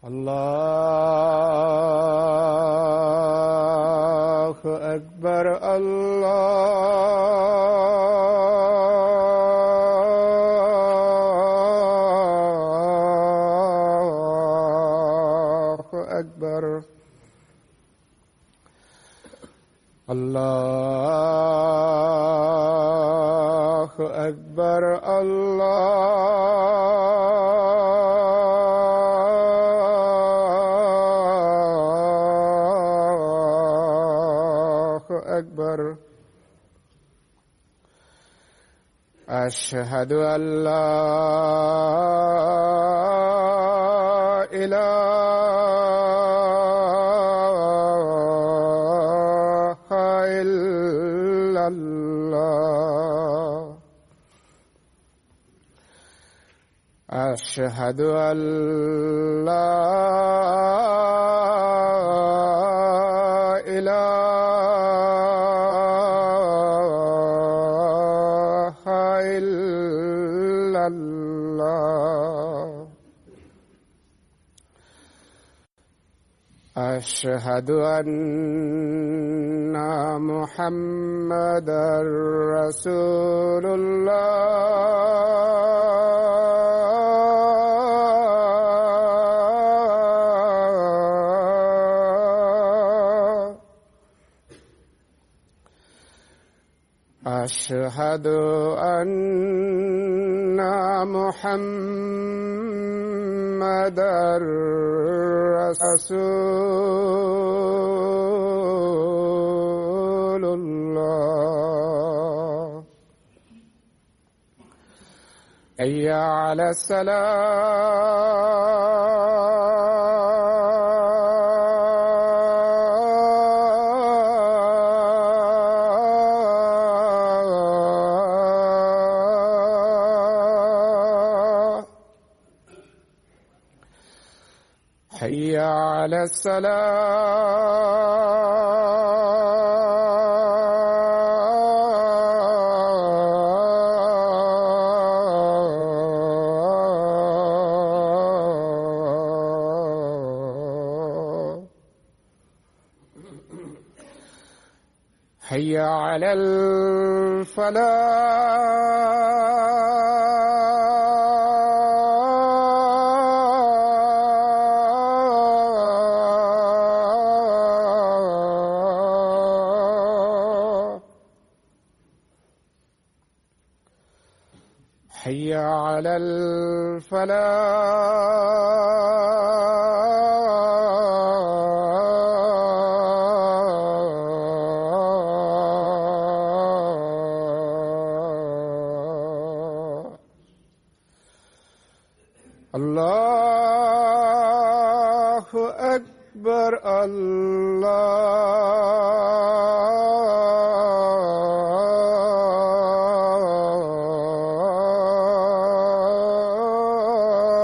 الله أكبر الله أكبر الله أكبر أكبر. أشهد أن لا إله إلا الله. أشهد أن لا أشهد أن محمدًا رسول الله. أشهد أن محمدًا رسول الله. حي على الصلاة. حي على الصلاة. حي على الفلاح. حي على الفلاح. الله أكبر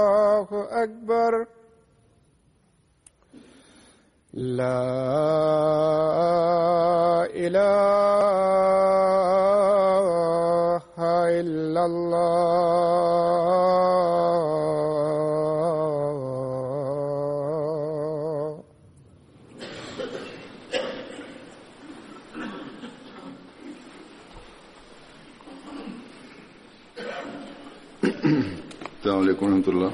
الله أكبر. لا إله إلا الله. السلام عليكم ورحمة الله.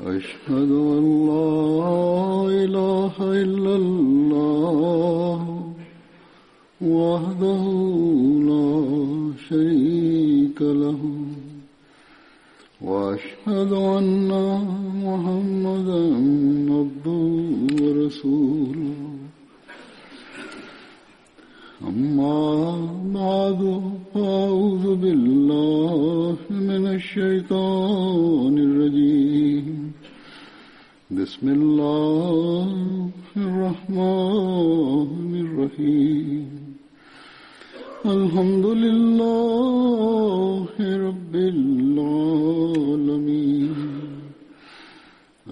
أشهد أن لا إله إلا الله وحده لا شريك له وأشهد أن محمدًا عبده ورسوله. أما بعد فأعوذ بالله من الشيطان الرجيم بسم الله الرحمن الرحيم الحمد لله رب العالمين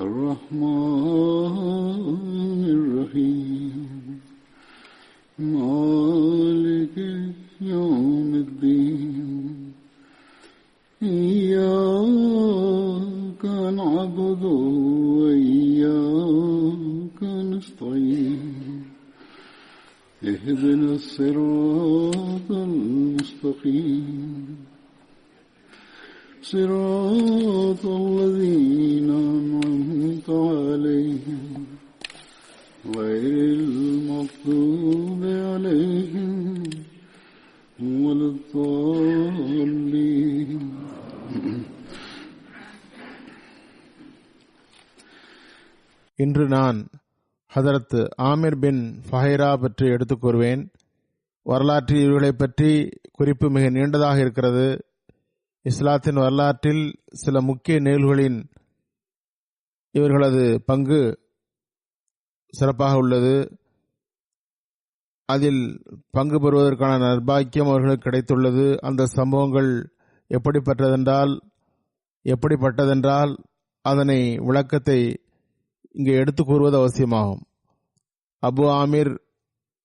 الرحمن الرحيم مالك يوم الدين إياك نعبد وإياك نستعين اهدنا الصراط المستقيم صراط الذين أنعمت عليهم غير المغضوب عليهم ولا الضالين. இன்று நான் ஹதரத் ஆமிர் பின் ஃபஹைரா பற்றி எடுத்துக் கூறுவேன். வரலாற்றில் இவர்களை பற்றி குறிப்பு மிக நீண்டதாக இருக்கிறது. இஸ்லாத்தின் வரலாற்றில் சில முக்கிய நிகழ்வுகளின் இவர்களது பங்கு சிறப்பாக உள்ளது. அதில் பங்கு பெறுவதற்கான நற்பாக்கியம் அவர்களுக்கு கிடைத்துள்ளது. அந்த சம்பவங்கள் எப்படிப்பட்டதென்றால் அதனை விளக்கத்தை இங்கே எடுத்துக் கூறுவது அவசியமாகும். அபு ஆமிர்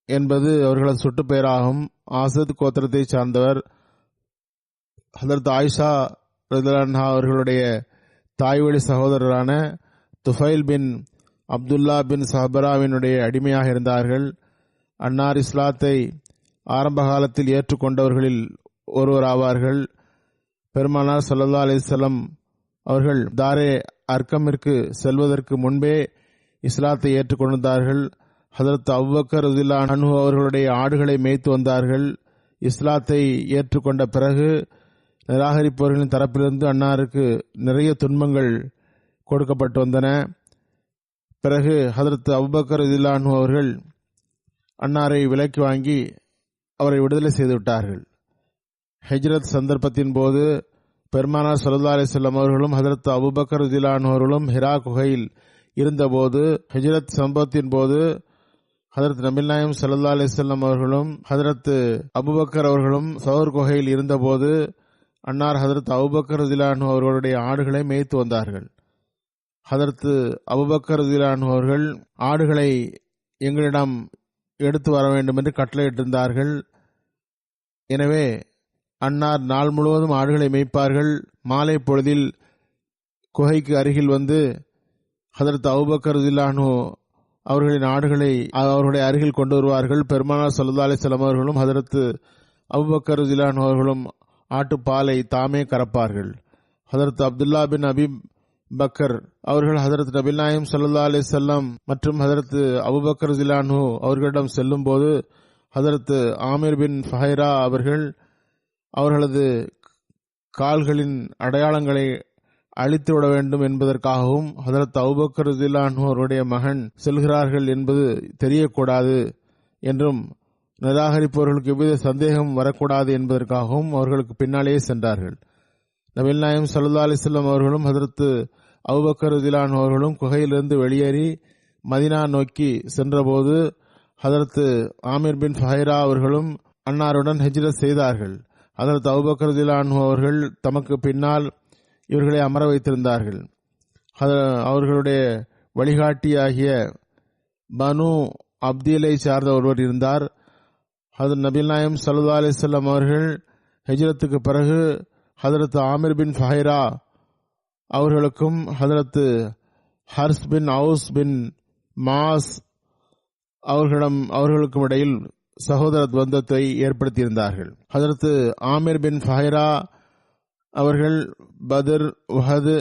என்பது அவர்களது சுட்டு பெயராகும். ஆசத் கோத்திரத்தை சார்ந்தவர். ஹதரத் ஆயிஷா ரலியல்லாஹு அன்ஹா அவர்களுடைய தாய்வழி சகோதரரான துஃபைல் பின் அப்துல்லா பின் சஹபராவினுடைய அடிமையாக இருந்தார்கள். அன்னார் இஸ்லாத்தை ஆரம்ப காலத்தில் ஏற்றுக்கொண்டவர்களில் ஒருவர் ஆவார்கள். பெருமானார் ஸல்லல்லாஹு அலைஹி வஸல்லம் அவர்கள் தாரே அர்கமிற்கு செல்வதற்கு முன்பே இஸ்லாத்தை ஏற்றுக்கொண்டார்கள். ஹதரத் அபூபக்கர் ரலியல்லாஹு அன்ஹு அவர்களுடைய ஆடுகளை மேய்த்து வந்தார்கள். இஸ்லாத்தை ஏற்றுக்கொண்ட பிறகு நிராகரிப்பவர்களின் தரப்பிலிருந்து அன்னாருக்கு நிறைய துன்பங்கள் கொடுக்கப்பட்டு வந்தன. பிறகு ஹதரத் அபூபக்கர் ரலியல்லாஹு அன்ஹு அவர்கள் அன்னாரை விலைக்கு வாங்கி அவரை விடுதலை செய்துவிட்டார்கள். ஹிஜ்ரத் சந்தர்ப்பத்தின் போது பெருமானார் ஸல்லல்லாஹு அலைஹி வஸல்லம் அவர்களும் ஹதரத் அபூபக்கர் ரலியல்லாஹு அன்ஹு அவர்களும் ஹிரா குகையில் இருந்தபோது, ஹிஜ்ரத் சம்பவத்தின் போது ஹதரத் நபிகள் நாயகம் ஸல்லல்லாஹு அலைஹி வஸல்லம் அவர்களும் ஹதரத் அபூபக்கர் அவர்களும் சௌர் குகையில் இருந்தபோது அன்னார் ஹதரத் அபூபக்கர் ரலியல்லாஹு அன்ஹு அவர்களுடைய ஆடுகளை மேய்த்து வந்தார்கள். ஹதரத் அபூபக்கர் ரலியல்லாஹு அன்ஹு அவர்கள் ஆடுகளை எங்களிடம் எடுத்து வர வேண்டும் என்று கட்டளையிட்டிருந்தார்கள். எனவே அன்னார் நாள் முழுவதும் ஆடுகளை மேய்ப்பார்கள். மாலை பொழுதில் குகைக்கு அருகில் வந்து ஹதரத் அபூபக்கர் ரலியல்லாஹு அன்ஹு அவர்களின் ஆடுகளை அவர்களுடைய அருகில் கொண்டு வருவார்கள். பெருமானார் ஸல்லல்லாஹு அலைஹி வஸல்லம் அவர்களும் ஹதரத் அபூபக்கர் ரலியல்லாஹு அன்ஹு அவர்களும் ஆட்டுப்பாலை தாமே கறப்பார்கள். ஹதரத் அப்துல்லா பின் அபி பக்கர் அவர்கள் ஹதரத் நபிகள் நாயகம் ஸல்லல்லாஹு அலைஹி வஸல்லம் மற்றும் ஹதரத் அபூபக்கர் ரலியல்லாஹு அன்ஹு அவர்களிடம் செல்லும் போது ஹதரத் ஆமிர் பின் ஃபஹைரா அவர்களது கால்களின் அடையாளங்களை அழித்துவிட வேண்டும் என்பதற்காகவும் ஹதரத் அபூபக்கர் ரலியல்லாஹு அன்ஹு அவருடைய மகன் செல்கிறார்கள் என்பது தெரியக்கூடாது என்றும் நிராகரிப்பவர்களுக்கு எவ்வித சந்தேகம் வரக்கூடாது என்பதற்காகவும் அவர்களுக்கு பின்னாலேயே சென்றார்கள். நபிகள் நாயகம் ஸல்லல்லாஹு அலைஹி வஸல்லம் அவர்களும் ஹதரத் அபூபக்கர் ரலியல்லாஹு அன்ஹு அவர்களும் குகையிலிருந்து வெளியேறி மதீனா நோக்கி சென்றபோது ஹதரத் ஆமிர் பின் ஃபஹைரா அவர்களும் அன்னாருடன் ஹிஜ்ரத் செய்தார்கள். ஹதரத் அபூபக்கர் ரலியல்லாஹு அன்ஹு அவர்கள் தமக்கு பின்னால் இவர்களை அமர வைத்திருந்தார்கள். அவர்களுடைய வழிகாட்டியாகிய பனு அப்தீலை சார்ந்த ஒருவர் இருந்தார். ஹதரத் நபிகள் நாயகம் ஸல்லல்லாஹு அலைஹி வஸல்லம் அவர்கள் ஹிஜ்ரத்துக்கு பிறகு ஹதரத் ஆமிர் பின் ஃபஹைரா அவர்களுக்கும் ஹதரத் ஹர்ஸ் பின் அவுஸ் பின் மாஸ் அவர்களுக்கும் இடையில் சகோதர பந்தத்தை ஏற்படுத்தியிருந்தார்கள். ஹதரத் ஆமிர் பின் ஃபஹைரா அவர்கள் பத்ர், உஹது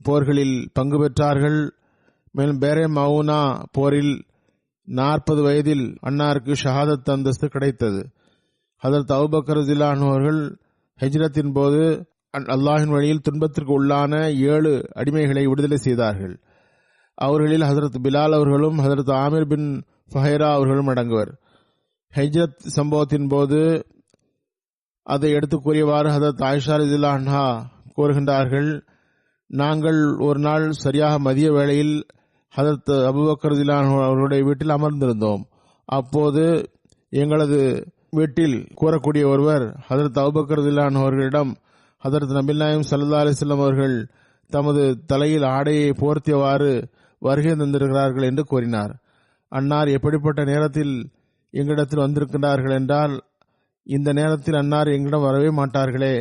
போர்களில் பங்கு பெற்றார்கள். மேலும் பேரே மவுனா போரில் 40 வயதில் அன்னாருக்கு ஷஹாதத் அந்தஸ்து கிடைத்தது. ஹதரத் அபூபக்கர் ரலியல்லாஹு அன்ஹு அவர்கள் ஹிஜ்ரத்தின் போது அல்லாஹின் வழியில் துன்பத்திற்கு உள்ளான 7 அடிமைகளை விடுதலை செய்தார்கள். அவர்களில் ஹதரத் பிலால் அவர்களும் ஹதரத் ஆமிர் பின் ஃபஹைரா அவர்களும் அடங்குவர். ஹிஜ்ரத் சம்பவத்தின் போது அதை எடுத்து கூறியவாறு ஹதரத் ஆயிஷா ரலியல்லாஹு அன்ஹா கூறுகின்றார்கள், நாங்கள் ஒரு நாள் சரியாக மதிய வேளையில் ஹதரத் அபூபக்கர் ரலியல்லாஹு அன்ஹு அவர்களுடைய வீட்டில் அமர்ந்திருந்தோம். அப்போது எங்களது வீட்டில் கூறக்கூடிய ஒருவர் ஹதரத் அபூபக்கர் ரலியல்லாஹு அன்ஹு அவர்களிடம், ஹதரத் நபிகள் நாயகம் ஸல்லல்லாஹு அலைஹி வஸல்லம் அவர்கள் தமது தலையில் ஆடையை போர்த்தியவாறு வருகை தந்திருக்கிறார்கள் என்று கூறினார். அன்னார் எப்படிப்பட்ட நேரத்தில் எங்களிடத்தில் வந்திருக்கிறார்கள் என்றால், இந்த நேரத்தில் அன்னார் எங்களிடம் வரவே மாட்டார்களே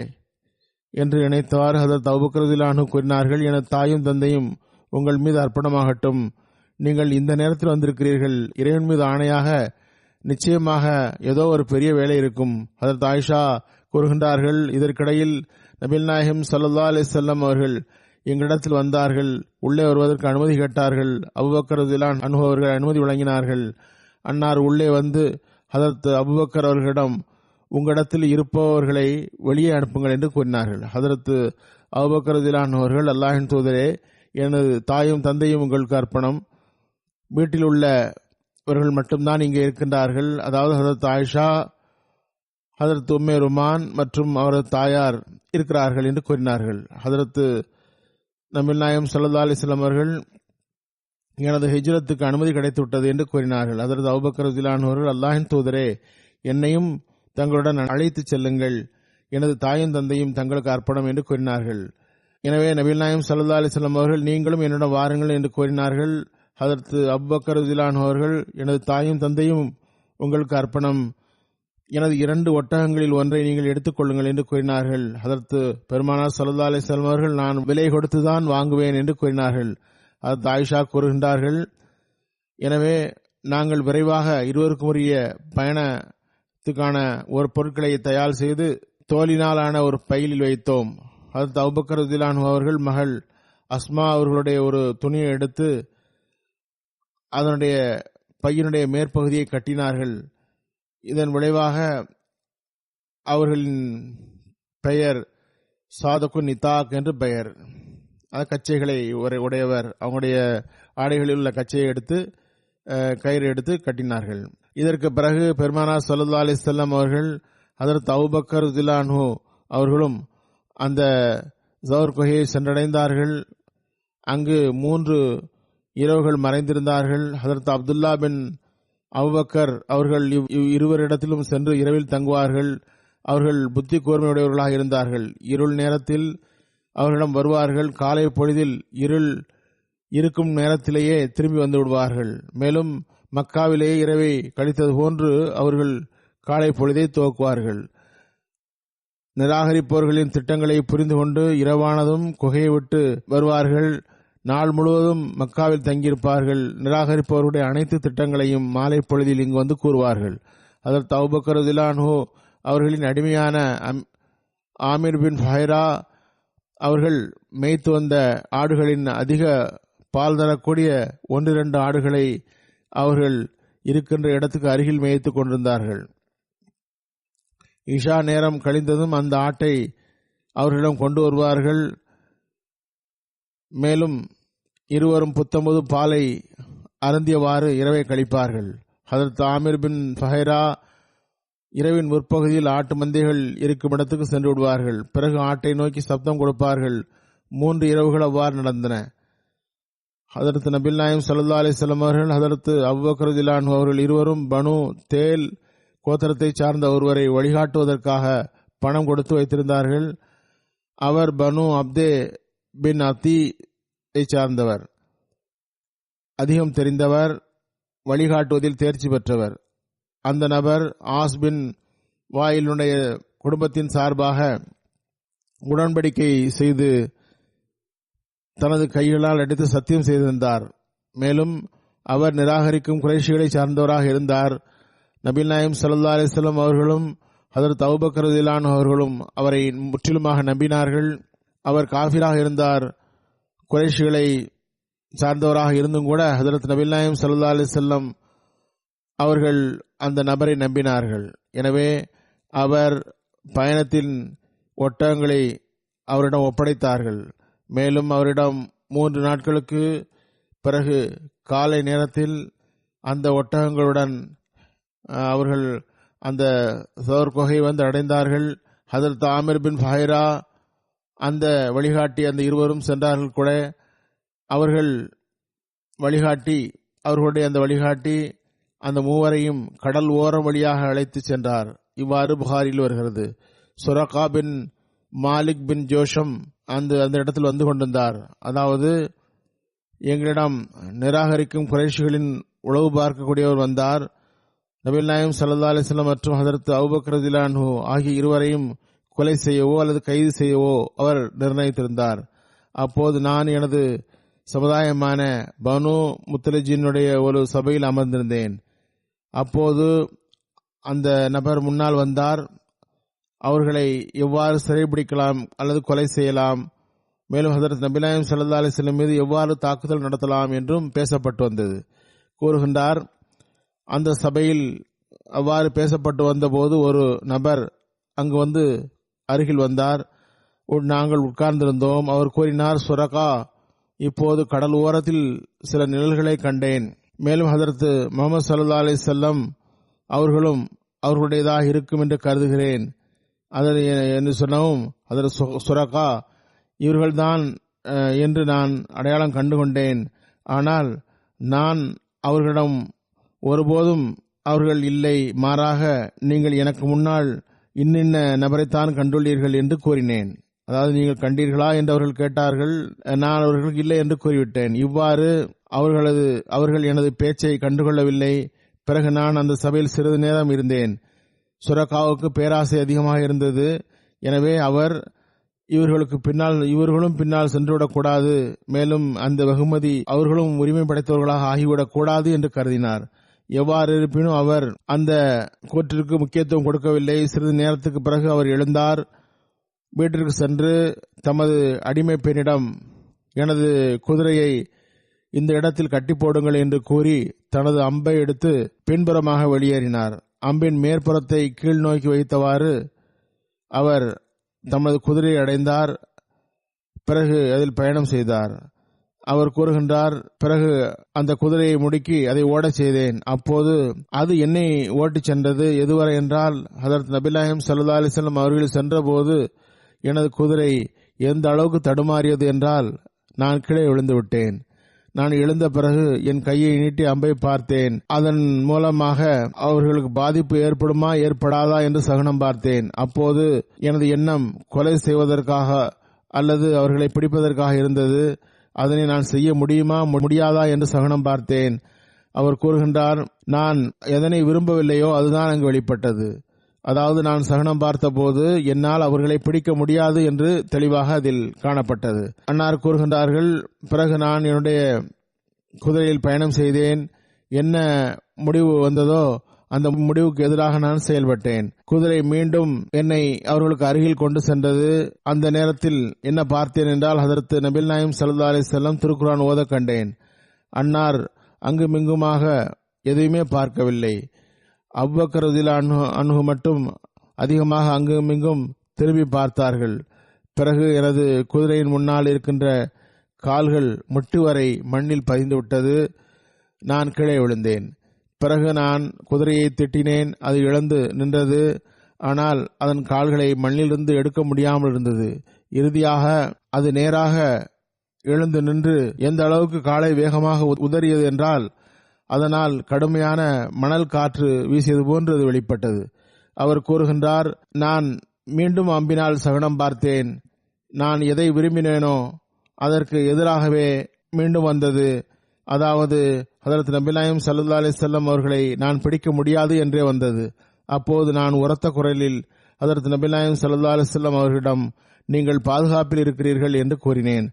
என்று நினைத்தவாறு ஹதரத் அபூபக்கர் ரலியல்லாஹு அன்ஹு கூறினார்கள், எனது தாயும் தந்தையும் உங்கள் மீது அர்ப்பணமாகட்டும், நீங்கள் இந்த நேரத்தில் வந்திருக்கிறீர்கள், இறைவன் மீது ஆணையாக நிச்சயமாக ஏதோ ஒரு பெரிய வேலை இருக்கும். ஹதரத் ஆயிஷா கூறுகின்றார்கள், இதற்கிடையில் நபிகள் நாயகம் ஸல்லல்லாஹு அலைஹி வஸல்லம் அவர்கள் எங்களிடத்தில் வந்தார்கள். உள்ளே வருவதற்கு அனுமதி கேட்டார்கள். அபூபக்கர் ரலியல்லாஹு அன்ஹு அவர்கள் அனுமதி வழங்கினார்கள். அன்னார் உள்ளே வந்து ஹதரத் அபூபக்கர் அவர்களிடம், உங்களிடத்தில் இருப்பவர்களை வெளியே அனுப்புங்கள் என்று கூறினார்கள். ஹதரத் அபூபக்கர் ரலியல்லாஹு அன்ஹு அவர்கள், அல்லாஹ்வின் தூதரே, எனது தாயும் தந்தையும் உங்களுக்கு அர்ப்பணம், வீட்டில் உள்ளவர்கள் மட்டும்தான் இங்கே இருக்கின்றார்கள். அதாவது ஹதரத் ஆயிஷா, ஹதரத் உம்மே ருமான் மற்றும் அவரது தாயார் இருக்கிறார்கள் என்று கூறினார்கள். ஹதரத் நபிகள் நாயகம் ஸல்லல்லாஹு அலைஹி வஸல்லம் அவர்கள், எனது ஹிஜ்ரத்துக்கு அனுமதி கிடைத்துவிட்டது என்று கூறினார்கள். ஹதரத் அபூபக்கர் ரலியல்லாஹு அன்ஹு அவர்கள், அல்லாஹ்வின் தூதரே, என்னையும் தங்களுடன் அழைத்து செல்லுங்கள், எனது தாயும் தந்தையும் தங்களுக்கு அர்ப்பணம் என்று கூறினார்கள். எனவே நபிகள் நாயகம் ஸல்லல்லாஹு அலைஹி வஸல்லம் அவர்கள், நீங்களும் என்னிடம் வாருங்கள் என்று கூறினார்கள். ஹதரத் அபூபக்கர் ரலியல்லாஹு அன்ஹு அவர்கள், எனது தாயும் தந்தையும் உங்களுக்கு அர்ப்பணம், எனது 2 ஒட்டகங்களில் ஒன்றை நீங்கள் எடுத்துக் கொள்ளுங்கள் என்று கூறினார்கள். ஹதரத் பெருமானார் ஸல்லல்லாஹு அலைஹி வஸல்லம் அவர்கள், நான் விலை கொடுத்துதான் வாங்குவேன் என்று கூறினார்கள். ஹதரத் ஆயிஷா கூறுகின்றார்கள், எனவே நாங்கள் விரைவாக இருவருக்கும் உரிய பயணத்துக்கான ஒரு பொருட்களை தயார் செய்து தோலினாலான ஒரு பையில் வைத்தோம். ஹதரத் அபூபக்கர் ரலியல்லாஹு அன்ஹு அவர்கள் மகள் அஸ்மா அவர்களுடைய ஒரு துணியை எடுத்து அதனுடைய பையினுடைய மேற்பகுதியை கட்டினார்கள். இதன் விளைவாக அவர்களின் பெயர் சாதகு நிதாக் என்று பெயர். கச்சைகளை உடையவர். அவங்களுடைய ஆடைகளில் உள்ள கச்சையை எடுத்து கயிறு எடுத்து கட்டினார்கள். இதற்கு பிறகு பெருமானார் ஸல்லல்லாஹு அலைஹி வஸல்லம் அவர்கள் ஹதரத் அபூபக்கர் ரலியல்லாஹு அன்ஹு அவர்களும் அந்த ஸௌர் குகையை சென்றடைந்தார்கள். அங்கு 3 இரவுகள் மறைந்திருந்தார்கள். ஹதரத் அப்துல்லா பின் அபூபக்கர் அவர்கள் இருவரிடத்திலும் சென்று இரவில் தங்குவார்கள். அவர்கள் புத்தி கூர்மையுடையவர்களாக இருந்தார்கள். இருள் நேரத்தில் அவர்களிடம் வருவார்கள். காலை பொழுதில் இருள் இருக்கும் நேரத்திலேயே திரும்பி வந்து விடுவார்கள். மேலும் மக்காவிலேயே இரவை கழித்தது போன்று அவர்கள் காலை பொழுதை துவக்குவார்கள். நிராகரிப்பவர்களின் திட்டங்களை புரிந்து கொண்டு இரவானதும் குகையை விட்டு வருவார்கள். நாள் முழுவதும் மக்காவில் தங்கியிருப்பார்கள். நிராகரிப்பவருடைய அனைத்து திட்டங்களையும் மாலை பொழுதில் இங்கு வந்து கூறுவார்கள். ஹதரத் அபூபக்கர் ரலியல்லாஹு அன்ஹு அவர்களின் அடிமையான ஆமிர் பின் ஃபஹைரா அவர்கள் மேய்த்து வந்த ஆடுகளின் அதிக பால் தரக்கூடிய 1-2 ஆடுகளை அவர்கள் இருக்கின்ற இடத்துக்கு அருகில் மேய்த்துக் கொண்டிருந்தார்கள். இஷா நேரம் கழிந்ததும் அந்த ஆட்டை அவர்களிடம் கொண்டு வருவார்கள். மேலும் இருவரும் புத்தம்புது பாலை அருந்தியவாறு இரவை கழிப்பார்கள். ஹதரத் ஆமிர் பின் ஃபஹைரா இரவின் முற்பகுதியில் ஆட்டு மந்தைகள் இருக்கும் இடத்துக்கு சென்று விடுவார்கள். பிறகு ஆட்டை நோக்கி சப்தம் கொடுப்பார்கள். 3 இரவுகள் அவ்வாறு நடந்தன. ஹதரத் நபிகள் நாயகம் ஸல்லல்லாஹு அலைஹி வஸல்லம் அவர்கள் ஹதரத் அபூபக்கர் ரலியல்லாஹு அன்ஹு அவர்கள் இருவரும் பனு தேல் கோத்திரத்தை சார்ந்த ஒருவரை வழிகாட்டுவதற்காக பணம் கொடுத்து வைத்திருந்தார்கள். அவர் பனு அப்தே பின் அத்தி சார்ந்தவர், அதிகம் தெரிந்தவர், வழிகாட்டுவதில் தேர்ச்சி பெற்றவர். அந்த நபர் ஆஸ் பின் வாயிலுடைய குடும்பத்தின் சார்பாக உடன்படிக்கை செய்து தனது கைகளால் அடித்து சத்தியம் செய்திருந்தார். மேலும் அவர் நிராகரிக்கும் குறைஷிகளை சார்ந்தவராக இருந்தார். நபிகள் நாயகம் ஸல்லல்லாஹு அலைஹி வஸல்லம் அவர்களும் ஹதரத் அபூபக்கர் ரலியல்லாஹு அன்ஹு அவர்களும் அவரை முற்றிலுமாக நம்பினார்கள். அவர் காஃபிராக இருந்தார். குறைஷிகளை சார்ந்தவராக இருந்தும் கூட ஹதரத் நபிகள் நாயகம் ஸல்லல்லாஹு அலைஹி வஸல்லம் அவர்கள் அந்த நபரை நம்பினார்கள். எனவே அவர் பயணத்தின் ஒட்டகங்களை அவரிடம் ஒப்படைத்தார்கள். மேலும் அவரிடம் 3 நாட்களுக்கு பிறகு காலை நேரத்தில் அந்த ஒட்டகங்களுடன் அவர்கள் அந்த சௌர் குகையை வந்து அடைந்தார்கள். ஹதரத் ஆமிர் பின் ஃபஹைரா அந்த வழிகாட்டி அந்த இருவரும் சென்றார்கள் கூட. அவர்கள் வழிகாட்டி அவர்களுடைய அந்த வழிகாட்டி அந்த மூவரையும் கடல் ஓரம் வழியாக அழைத்து சென்றார். இவ்வாறு புகாரில் வருகிறது. சுரகா பின் மாலிக் பின் ஜோஷம் அந்த இடத்தில் வந்து கொண்டிருந்தார். அதாவது எங்களிடம் நிராகரிக்கும் குறைஷிகளின் உளவு பார்க்கக்கூடியவர் வந்தார். நபிகள் நாயகம் ஸல்லல்லாஹு அலைஹி வஸல்லம் மற்றும் ஹதரத் அபூபக்கர் ரலியல்லாஹு அன்ஹு ஆகிய இருவரையும் கொலை செய்யவோ அல்லது கைது செய்யவோ அவர் நிர்ணயித்திருந்தார். அப்போது நான் எனது சமுதாயமான பனு முத்தலிஜினுடைய ஒரு சபையில் அமர்ந்திருந்தேன். அப்போது அந்த நபர் முன்னால் வந்தார். அவர்களை எவ்வாறு சிறைபிடிக்கலாம் அல்லது கொலை செய்யலாம், மேலும் ஹதரத் நபிகள் நாயகம் ஸல்லல்லாஹு அலைஹி வஸல்லம் மீது எவ்வாறு தாக்குதல் நடத்தலாம் என்றும் பேசப்பட்டு வந்தது. கூறுகின்றார், அந்த சபையில் அவ்வாறு பேசப்பட்டு வந்தபோது ஒரு நபர் அங்கு வந்து அருகில் வந்தார். நாங்கள் உட்கார்ந்திருந்தோம். அவர் கூறினார், சுரகா, இப்போது கடல் ஓரத்தில் சில நிழல்களை கண்டேன். மேலும் ஹதரத் முஹம்மது ஸல்லல்லாஹு அலைஹி வஸல்லம் அவர்களும் அவர்களுடையதாக இருக்கும் என்று கருதுகிறேன். அதனை என்று சொன்னவும் ஹதரத் சுரகா, இவர்கள்தான் என்று நான் அடையாளம் கண்டுகொண்டேன். ஆனால் நான் அவர்களிடம் ஒருபோதும் அவர்கள் இல்லை, மாறாக நீங்கள் எனக்கு முன்னால் இன்னின்ன நபரைத்தான் கண்டுள்ளீர்கள் என்று கூறினேன். அதாவது நீங்கள் கண்டீர்களா என்று அவர்கள் கேட்டார்கள். நான் அவர்களுக்கு இல்லை என்று கூறிவிட்டேன். இவ்வாறு அவர்கள் எனது பேச்சை கண்டுகொள்ளவில்லை. பிறகு நான் அந்த சபையில் சிறிது நேரம் இருந்தேன். சுரகாவுக்கு பேராசை அதிகமாக இருந்தது. எனவே அவர் இவர்களும் பின்னால் சென்றுவிடக்கூடாது, மேலும் அந்த வெகுமதி அவர்களும் உரிமை படைத்தவர்களாக ஆகிவிடக்கூடாது என்று கருதினார். எவ்வாறு இருப்பினும் அவர் அந்த கூற்றிற்கு முக்கியத்துவம் கொடுக்கவில்லை. சிறிது நேரத்துக்கு பிறகு அவர் எழுந்தார். வீட்டிற்கு சென்று தமது அடிமை பெண்ணிடம் எனது குதிரையை இந்த இடத்தில் கட்டி போடுங்கள் என்று கூறி தனது அம்பை எடுத்து பின்புறமாக வெளியேறினார். அம்பின் மேற்புறத்தை கீழ் நோக்கி வைத்தவாறு அவர் தமது குதிரையை அடைந்தார். பிறகு அதில் பயணம் செய்தார். அவர் கூறுகின்றார், பிறகு அந்த குதிரையை முடுக்கி அதை ஓடச் செய்தேன். அப்போது அது என்னை ஓட்டிச் சென்றது. எதுவரை என்றால், ஹதரத் நபிகள் நாயகம் ஸல்லல்லாஹு அலைஹி வஸல்லம் அவர்கள் சென்ற போது எனது குதிரை எந்த அளவுக்கு தடுமாறியது என்றால் நான் கீழே விழுந்து விட்டேன். நான் எழுந்த பிறகு என் கையை நீட்டி அம்பை பார்த்தேன். அதன் மூலமாக அவர்களுக்கு பாதிப்பு ஏற்படுமா ஏற்படாதா என்று சகுனம் பார்த்தேன். அப்போது எனது எண்ணம் கொலை செய்வதற்காக அல்லது அவர்களை பிடிப்பதற்காக இருந்தது. அதனை நான் செய்ய முடியுமா முடியாதா என்று சகுனம் பார்த்தேன். அவர் கூறுகின்றார், நான் எதனை விரும்பவில்லையோ அதுதான் அங்கு வெளிப்பட்டது. அதாவது நான் சகுனம் பார்த்த போது என்னால் அவர்களை பிடிக்க முடியாது என்று தெளிவாக அதில் காணப்பட்டது. அன்னார் கூறுகின்றார்கள், பிறகு நான் என்னுடைய குதிரையில் பயணம் செய்தேன். என்ன முடிவு வந்ததோ அந்த முடிவுக்கு எதிராக நான் செயல்பட்டேன். குதிரை மீண்டும் என்னை அவர்களுக்கு அருகில் கொண்டு சென்றது. அந்த நேரத்தில் என்ன பார்த்தேன் என்றால், ஹதரத் நபிகள் நாயகம் ஸல்லல்லாஹு அலைஹி வஸல்லம் திருக்குர்ஆன் ஓத கண்டேன். அன்னார் அங்குமிங்குமாக எதையுமே பார்க்கவில்லை. அபூபக்கர் ரலியல்லாஹு அன்ஹு மட்டும் அதிகமாக அங்குமிங்கும் திரும்பி பார்த்தார்கள். பிறகு எனது குதிரையின் முன்னால் இருக்கின்ற கால்கள் முட்டு வரை மண்ணில் பதிந்து விட்டது. நான் கீழே விழுந்தேன். பிறகு நான் குதிரையை திட்டினேன். அது இழந்து நின்றது. ஆனால் அதன் கால்களை மண்ணிலிருந்து எடுக்க முடியாமல் இருந்தது. இறுதியாக அது நேராக எழுந்து நின்று எந்த அளவுக்கு காலை வேகமாக உதறியது என்றால் அதனால் கடுமையான மணல் காற்று வீசியது போன்று அது வெளிப்பட்டது. அவர் கூறுகின்றார், நான் மீண்டும் அம்பினால் சகுனம் பார்த்தேன். நான் எதை விரும்பினேனோ அதற்கு எதிராகவே மீண்டும் வந்தது. அதாவது ஹதரத் நபிகள் நாயகம் ஸல்லல்லாஹு அலைஹி வஸல்லம் அவர்களை நான் பிடிக்க முடியாது என்றே வந்தது. அப்போது நான் உரத்த குரலில் ஹதரத் நபிகள் நாயகம் ஸல்லல்லாஹு அலைஹி வஸல்லம் அவர்களிடம், நீங்கள் பாதுகாப்பில் இருக்கிறீர்கள் என்று கூறினேன்.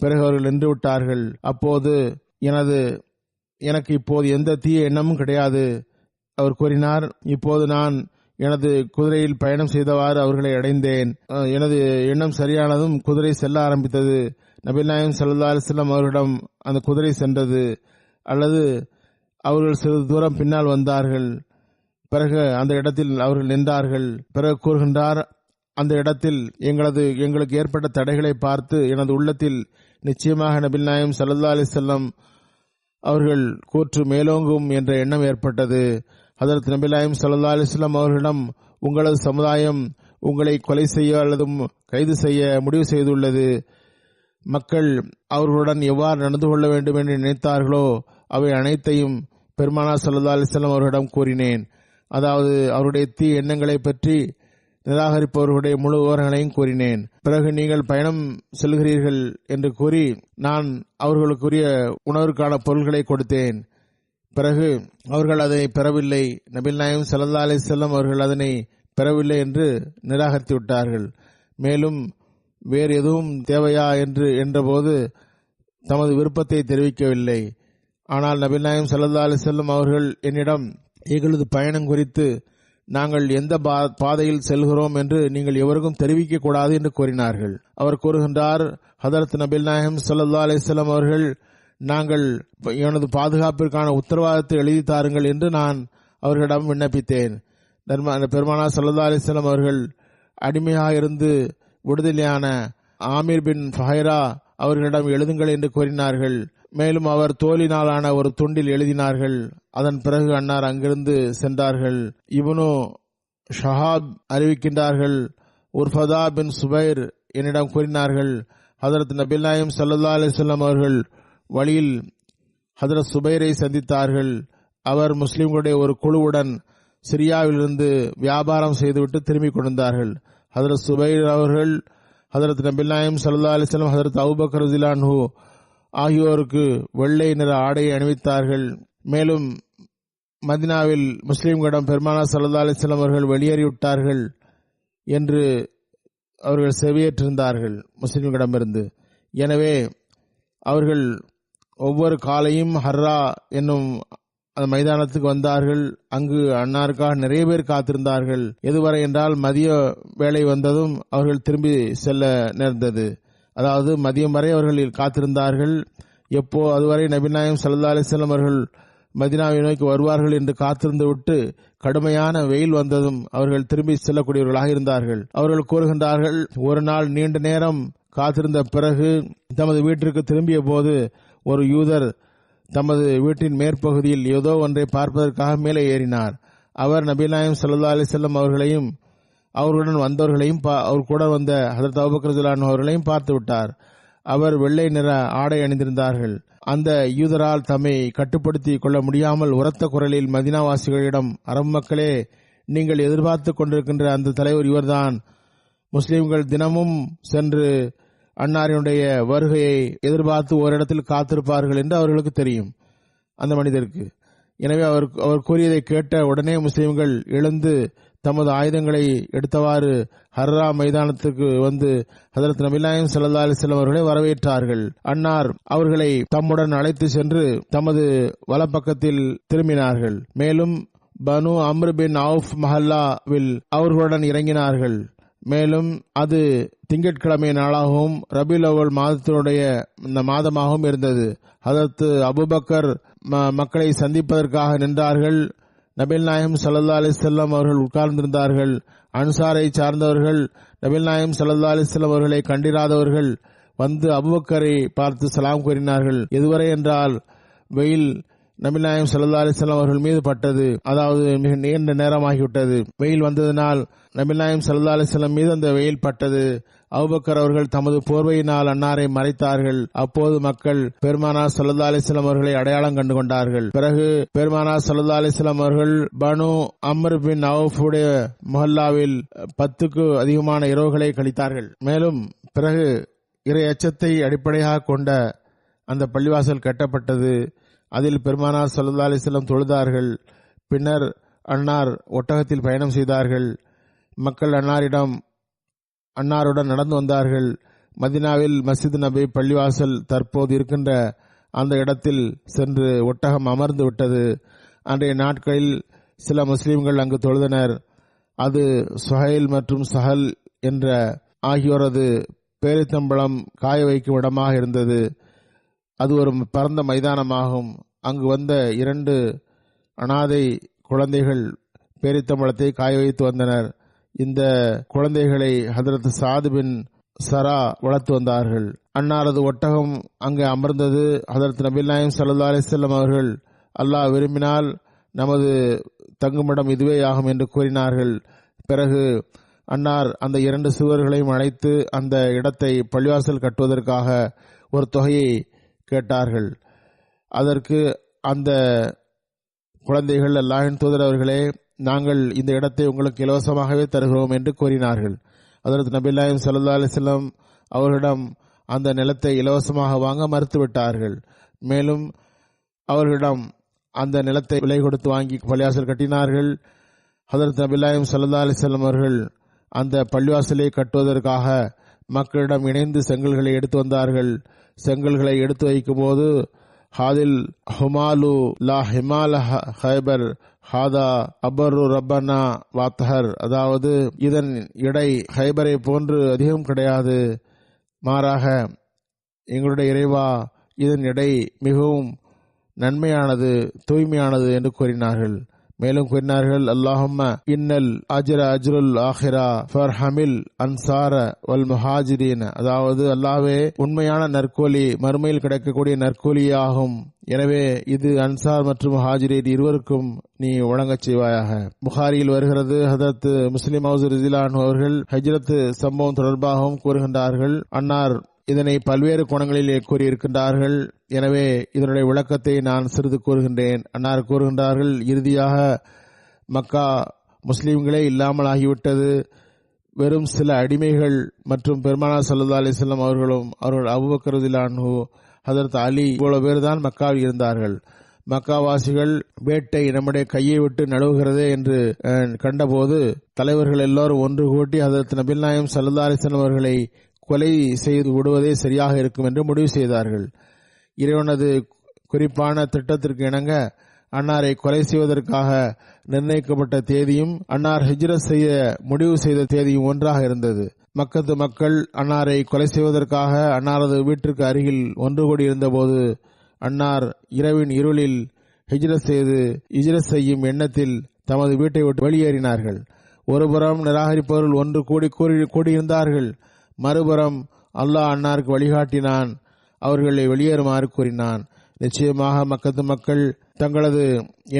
பிறகு அவர்கள் நின்று விட்டார்கள். அப்போது எனக்கு இப்போது எந்த தீய எண்ணமும் கிடையாது. அவர் கூறினார், இப்போது நான் எனது குதிரையில் பயணம் செய்தவாறு அவர்களை அடைந்தேன். எனது எண்ணம் சரியானதும் குதிரை செல்ல ஆரம்பித்தது. நபிகள் நாயகம் ஸல்லல்லாஹு அலைஹி வஸல்லம் அவர்களிடம் அந்த குதிரை சென்றது, அல்லது அவர்கள் சிறிது தூரம் பின்னால் வந்தார்கள். பிறகு அந்த இடத்தில் அவர்கள் நின்றார்கள். பிறகு கூறுகின்றார், அந்த இடத்தில் எங்களுக்கு ஏற்பட்ட தடைகளை பார்த்து எனது உள்ளத்தில் நிச்சயமாக நபிகள் நாயகம் ஸல்லல்லாஹு அலைஹி வஸல்லம் அவர்கள் கூற்று மேலோங்கும் என்ற எண்ணம் ஏற்பட்டது. ஹதரத் நபி நாயகம் ஸல்லல்லாஹு அலைஹி வஸல்லம் அவர்களிடம், உங்களது சமுதாயம் உங்களை கொலை செய்ய அல்லது கைது செய்ய முடிவு செய்துள்ளது. மக்கள் அவர்களுடன் எவ்வாறு நடந்து கொள்ள வேண்டும் என்று நினைத்தார்களோ அவை அனைத்தையும் பெருமானார் ஸல்லல்லாஹு அலைஹி வஸல்லம் அவர்களிடம் கூறினேன். அதாவது அவருடைய தீ எண்ணங்களை பற்றி நிராகரிப்பவர்களுடைய முழு விவரங்களையும் கூறினேன். பிறகு நீங்கள் பயணம் செல்கிறீர்கள் என்று கூறி நான் அவர்களுக்குரிய உணவிற்கான பொருட்களை கொடுத்தேன். பிறகு அவர்கள் அதை பெறவில்லை. நபிகள் நாயகம் ஸல்லல்லாஹு அலைஹி வஸல்லம் அவர்கள் அதனை பெறவில்லை என்று நிராகரித்து விட்டார்கள். மேலும் வேறு எதுவும் தேவையா என்று என்றபோது தமது விருப்பத்தை தெரிவிக்கவில்லை. ஆனால் நபிகள் நாயகம் ஸல்லல்லாஹு அலைஹி வஸல்லம் அவர்கள் என்னிடம், எங்களது பயணம் குறித்து நாங்கள் எந்த பாதையில் செல்கிறோம் என்று நீங்கள் எவருக்கும் தெரிவிக்க கூடாது என்று கூறினார்கள். அவர் கூறுகின்றார், ஹதரத் நபிகள் நாயகம் ஸல்லல்லாஹு அலைஹி வஸல்லம் அவர்கள், நாங்கள் எனது பாதுகாப்பிற்கான உத்தரவாதத்தை எழுதி தாருங்கள் என்று நான் அவர்களிடம் விண்ணப்பித்தேன். பெருமானார் ஸல்லல்லாஹு அலைஹி வஸல்லம் அவர்கள் அடிமையாக இருந்து விடுதலையான ஆமீர் பின் ஃபஹைரா அவர்களிடம் எழுதுங்கள் என்று கூறினார்கள். மேலும் அவர் தோலினாலான ஒரு துண்டில் எழுதினார்கள். அதன் பிறகு அன்னார் அங்கிருந்து சென்றார்கள். இப்னு ஷஹாப் அறிவிக்கின்றார்கள், உர்ஃபதா பின் சுபைர் என்னிடம் கூறினார்கள், ஹதரத் நபிகள் நாயகம் ஸல்லல்லாஹு அலைஹி வஸல்லம் அவர்கள் வழியில் ஹதரத் சுபைரை சந்தித்தார்கள். அவர் முஸ்லிம்களுடைய ஒரு குழுவுடன் சிரியாவிலிருந்து வியாபாரம் செய்துவிட்டு திரும்பிக் கொண்டிருந்தார்கள். ஹதரத் சுபைர் அவர்கள் ஹதரத் நபிகள் நாயகம் ஸல்லல்லாஹு அலைஹி வஸல்லம், ஹதரத் அபூபக்கர் ரலியல்லாஹு அன்ஹு ஆகியோருக்கு வெள்ளை நிற ஆடையை அணிவித்தார்கள். மேலும் மதீனாவில் முஸ்லிம்களிடம் பெருமானார் ஸல்லல்லாஹு அலைஹி வஸல்லம் அவர்கள் வெளியேறிவிட்டார்கள் என்று அவர்கள் செவியேற்றிருந்தார்கள் முஸ்லிம்களிடமிருந்து. எனவே அவர்கள் ஒவ்வொரு காலையும் ஹர்ரா என்னும் அந்த மைதானத்துக்கு வந்தார்கள். அங்கு அன்னாருக்காக நிறைய பேர் காத்திருந்தார்கள். எதுவரை என்றால் மதிய வேளை வந்ததும் அவர்கள் திரும்பி செல்ல நேர்ந்தது. அதாவது மதியம் வரை அவர்கள் காத்திருந்தார்கள். எப்போ அதுவரை நபி நாயகம் ஸல்லல்லாஹு அலைஹி வஸல்லம் அவர்கள் மதீனாவை நோக்கி வருவார்கள் என்று காத்திருந்து விட்டு கடுமையான வெயில் வந்ததும் அவர்கள் திரும்பி செல்லக்கூடியவர்களாக இருந்தார்கள். அவர்கள் கூறுகின்றார்கள், ஒரு நாள் நீண்ட நேரம் காத்திருந்த பிறகு தமது வீட்டிற்கு திரும்பிய போது ஒரு யூதர் தமது வீட்டின் மேற்பகுதியில் ஏதோ ஒன்றை பார்ப்பதற்காக மேலே ஏறினார். அவர் நபி நாயகம் ஸல்லல்லாஹு அலைஹி வஸல்லம் அவர்களையும் அவர்களுடன் வந்தவர்களையும் அவர் கூட வந்த ஹதரத் அபூபக்கர் ரலியல்லாஹு அன்ஹு அவர்களையும் பார்த்து விட்டார். அவர் வெள்ளை நிற ஆடை அணிந்திருந்தார்கள். அந்த யூதரால் தம்மை கட்டுப்படுத்தி கொள்ள முடியாமல் உரத்த குரலில் மதீனாவாசிகளிடம், அரபு மக்களே, நீங்கள் எதிர்பார்த்து கொண்டிருக்கின்ற அந்த தலைவர் இவர்தான். முஸ்லிம்கள் தினமும் சென்று அன்னாரினுடைய வருகையை எதிர்பார்த்து ஓரிடத்தில் காத்திருப்பார்கள் என்று அவர்களுக்கு தெரியும் அந்த மனிதருக்கு. எனவே அவர் கூறியதை கேட்ட உடனே முஸ்லிம்கள் எழுந்து தமது ஆயுதங்களை எடுத்தவாறு ஹர்ரா மைதானத்துக்கு வந்து ஹதரத் நபிகள் நாயகம் ஸல்லல்லாஹு அலைஹி வஸல்லம் அவர்களை வரவேற்றார்கள். அன்னார் அவர்களை தம்முடன் அழைத்து சென்று தமது வலப்பக்கத்தில் திரும்பினார்கள். மேலும் பனு அம்ர் பின் அவுஃப் மஹல்லாவில் அவர்களுடன் இறங்கினார்கள். மேலும் அது திங்கட்கிழமை நாளாகவும் ரபியுல் அவ்வல் மாதத்தினுடைய இந்த மாதமாகவும் இருந்தது. ஹதரத் அபூபக்கர் மக்களை சந்திப்பதற்காக நின்றார்கள். நபிகள் நாயகம் ஸல்லல்லாஹு அலைஹி வஸல்லம் அவர்கள் உட்கார்ந்திருந்தார்கள். அன்சாரை சார்ந்தவர்கள் நபிகள் நாயகம் ஸல்லல்லாஹு அலைஹி வஸல்லம் அவர்களை கண்டிராதவர்கள் வந்து அபூபக்கரை பார்த்து சலாம் கூறினார்கள். எதுவரை என்றால் வெயில் நபிகள் நாயகம் ஸல்லல்லாஹு அலைஹி வஸல்லம் அவர்கள் மீது பட்டது. அதாவது மிக நீண்ட நேரமாகிவிட்டது. வெயில் வந்ததினால் நபிகள் நாயகம் ஸல்லல்லாஹு அலைஹி வஸல்லம் மீது அந்த வெயில் பட்டது. அபூபக்கர் அவர்கள் தமது போர்வையினால் அன்னாரை மறைத்தார்கள். அப்போது மக்கள் பெருமானார் ஸல்லல்லாஹு அலைஹி வஸல்லம் அவர்களை அடையாளம் கண்டு கொண்டார்கள். பிறகு பெருமானார் ஸல்லல்லாஹு அலைஹி வஸல்லம் அவர்கள் பனு அம்ர் பின் அவுஃப் உடைய முஹல்லாவில் 10க்கு அதிகமான இரவுகளை கழித்தார்கள். மேலும் பிறகு இறை அச்சத்தை அடிப்படையாக கொண்ட அந்த பள்ளிவாசல் கட்டப்பட்டது. அதில் பெருமானார் ஸல்லல்லாஹு அலைஹி வஸல்லம் தொழுதார்கள். பின்னர் அன்னார் ஒட்டகத்தில் பயணம் செய்தார்கள். மக்கள் அன்னாருடன் நடந்து வந்தார்கள். மதீனாவில் மஸ்ஜித் நபி பள்ளிவாசல் தற்போது இருக்கின்ற அந்த இடத்தில் சென்று ஒட்டகம் அமர்ந்து விட்டது. அன்றைய நாட்களில் சில முஸ்லிம்கள் அங்கு தொழுதனர். அது சுஹைல் மற்றும் சஹல் என்ற ஆகியோரது பேரித்தம்பளம் காய வைக்கும் இடமாக இருந்தது. அது ஒரு பரந்த மைதானமாகும். அங்கு வந்த 2 அனாதை குழந்தைகள் பேரித்தம்பளத்தை காய வைத்து வந்தனர். இந்த குழந்தைகளை ஹதரத் சாத் பின் சரா வளர்த்து வந்தார்கள். அன்னாரது ஒட்டகம் அங்கு அமர்ந்தது. ஹதரத் நபிகள் நாயகம் ஸல்லல்லாஹு அலைஹி வஸல்லம் அவர்கள், அல்லாஹ் விரும்பினால் நமது தங்குமிடம் இதுவே ஆகும் என்று கூறினார்கள். பிறகு அன்னார் அந்த 2 சிறுவர்களையும் அழைத்து அந்த இடத்தை பள்ளிவாசல் கட்டுவதற்காக ஒரு தொகையை கேட்டார்கள். அதற்கு அந்த குழந்தைகள், அல்லாஹ்வின் தூதர் அவர்களே, நாங்கள் இந்த இடத்தை உங்களுக்கு இலவசமாகவே தருகிறோம் என்று கூறினார்கள். அதற்கு நபி ஸல்லல்லாஹு அலைஹி வஸல்லம் அவர்களிடம் அந்த நிலத்தை இலவசமாக வாங்க மறுத்துவிட்டார்கள். மேலும் அவர்களிடம் அந்த நிலத்தை விலை கொடுத்து வாங்கி பள்ளிவாசல் கட்டினார்கள். ஹதரத் நபி ஸல்லல்லாஹு அலைஹி வஸல்லம் அவர்கள் அந்த பள்ளிவாசலை கட்டுவதற்காக மக்களிடம் இணைந்து செங்கல்களை எடுத்து வந்தார்கள். செங்கல்களை எடுத்து வைக்கும் போது ஹாதில் ஹுமாலு லா ஹிமால ஹைபர் ஹாதா அபரு ரப்பனா வாத்தஹர், அதாவது இதன் எடை ஹைபரை போன்று அதிகம் கிடையாது, மாறாக எங்களுடைய இறைவா இதன் எடை மிகவும் நன்மையானது, தூய்மையானது என்று கூறினார்கள். மேலும் கூறினார்கள், அல்லாஹும்ம இன்னல் அஜ்ர அஜ்ருல் ஆஹிரா ஃபர்ஹமில் அன்சார வல் முஹாஜிரீன், அதாவது அல்லாஹ்வே உண்மையான நற்கூலி மறுமையில் கிடைக்கக்கூடிய நற்கூலியாகும். எனவே இது அன்சார் மற்றும் முஹாஜிரீன் இருவருக்கும் நீ வழங்கச் செய்வாயாக. புகாரியில் வருகிறது, ஹதரத் முஸ்லிம் மௌது ரலியல்லாஹு அன்ஹு அவர்கள் ஹஜ்ரத் சம்பவம் தொடர்பாகவும் கூறுகின்றார்கள். அன்னார் இதனை பல்வேறு கோணங்களில் கூறியிருக்கின்றார்கள். எனவே இதனுடைய விளக்கத்தை நான் சிறிது கூறுகின்றேன். அன்னார் கூறுகின்றார்கள், இறுதியாக மக்கா முஸ்லிம்களே இல்லாமல் ஆகிவிட்டது. வெறும் சில அடிமைகள் மற்றும் பெருமானார் ஸல்லல்லாஹு அலைஹி வஸல்லம் அவர்களும் அவர்கள் அபூபக்கர் ரலியல்லாஹு அன்ஹு, ஹதரத் அலி, இவ்வளவு பேர் தான் மக்காவில் இருந்தார்கள். மக்காவாசிகள் வேட்டை நம்முடைய கையை விட்டு நழுவுகிறதே என்று கண்டபோது தலைவர்கள் எல்லோரும் ஒன்று கூட்டி ஹதரத் நபிகள் நாயகம் ஸல்லல்லாஹு அலைஹி வஸல்லம் அவர்களை கொலை செய்து விடுவதே சரியாக இருக்கும் என்று முடிவு செய்தார்கள். இறைவனது குறிப்பான திட்டத்திற்கு இணங்க அன்னாரை கொலை செய்வதற்காக நிர்ணயிக்கப்பட்ட தேதியும் அன்னார் ஹிஜ்ரத் செய்ய முடிவு செய்த தேதியும் ஒன்றாக இருந்தது. மக்கத்து மக்கள் அன்னாரை கொலை செய்வதற்காக அன்னாரது வீட்டிற்கு அருகில் ஒன்று கூடி இருந்தபோது அன்னார் இரவின் இருளில் ஹிஜ்ரத் செய்யும் எண்ணத்தில் தமது வீட்டை விட்டு வெளியேறினார்கள். ஒருபுறம் நிராகரிப்பவர்கள் ஒன்று கூடியிருந்தார்கள், மறுபுறம் அல்லாஹ் அன்னாருக்கு வழிகாட்டினான், அவர்களை வெளியேறுமாறு கூறினான். நிச்சயமாக மக்கத்து மக்கள் தங்களது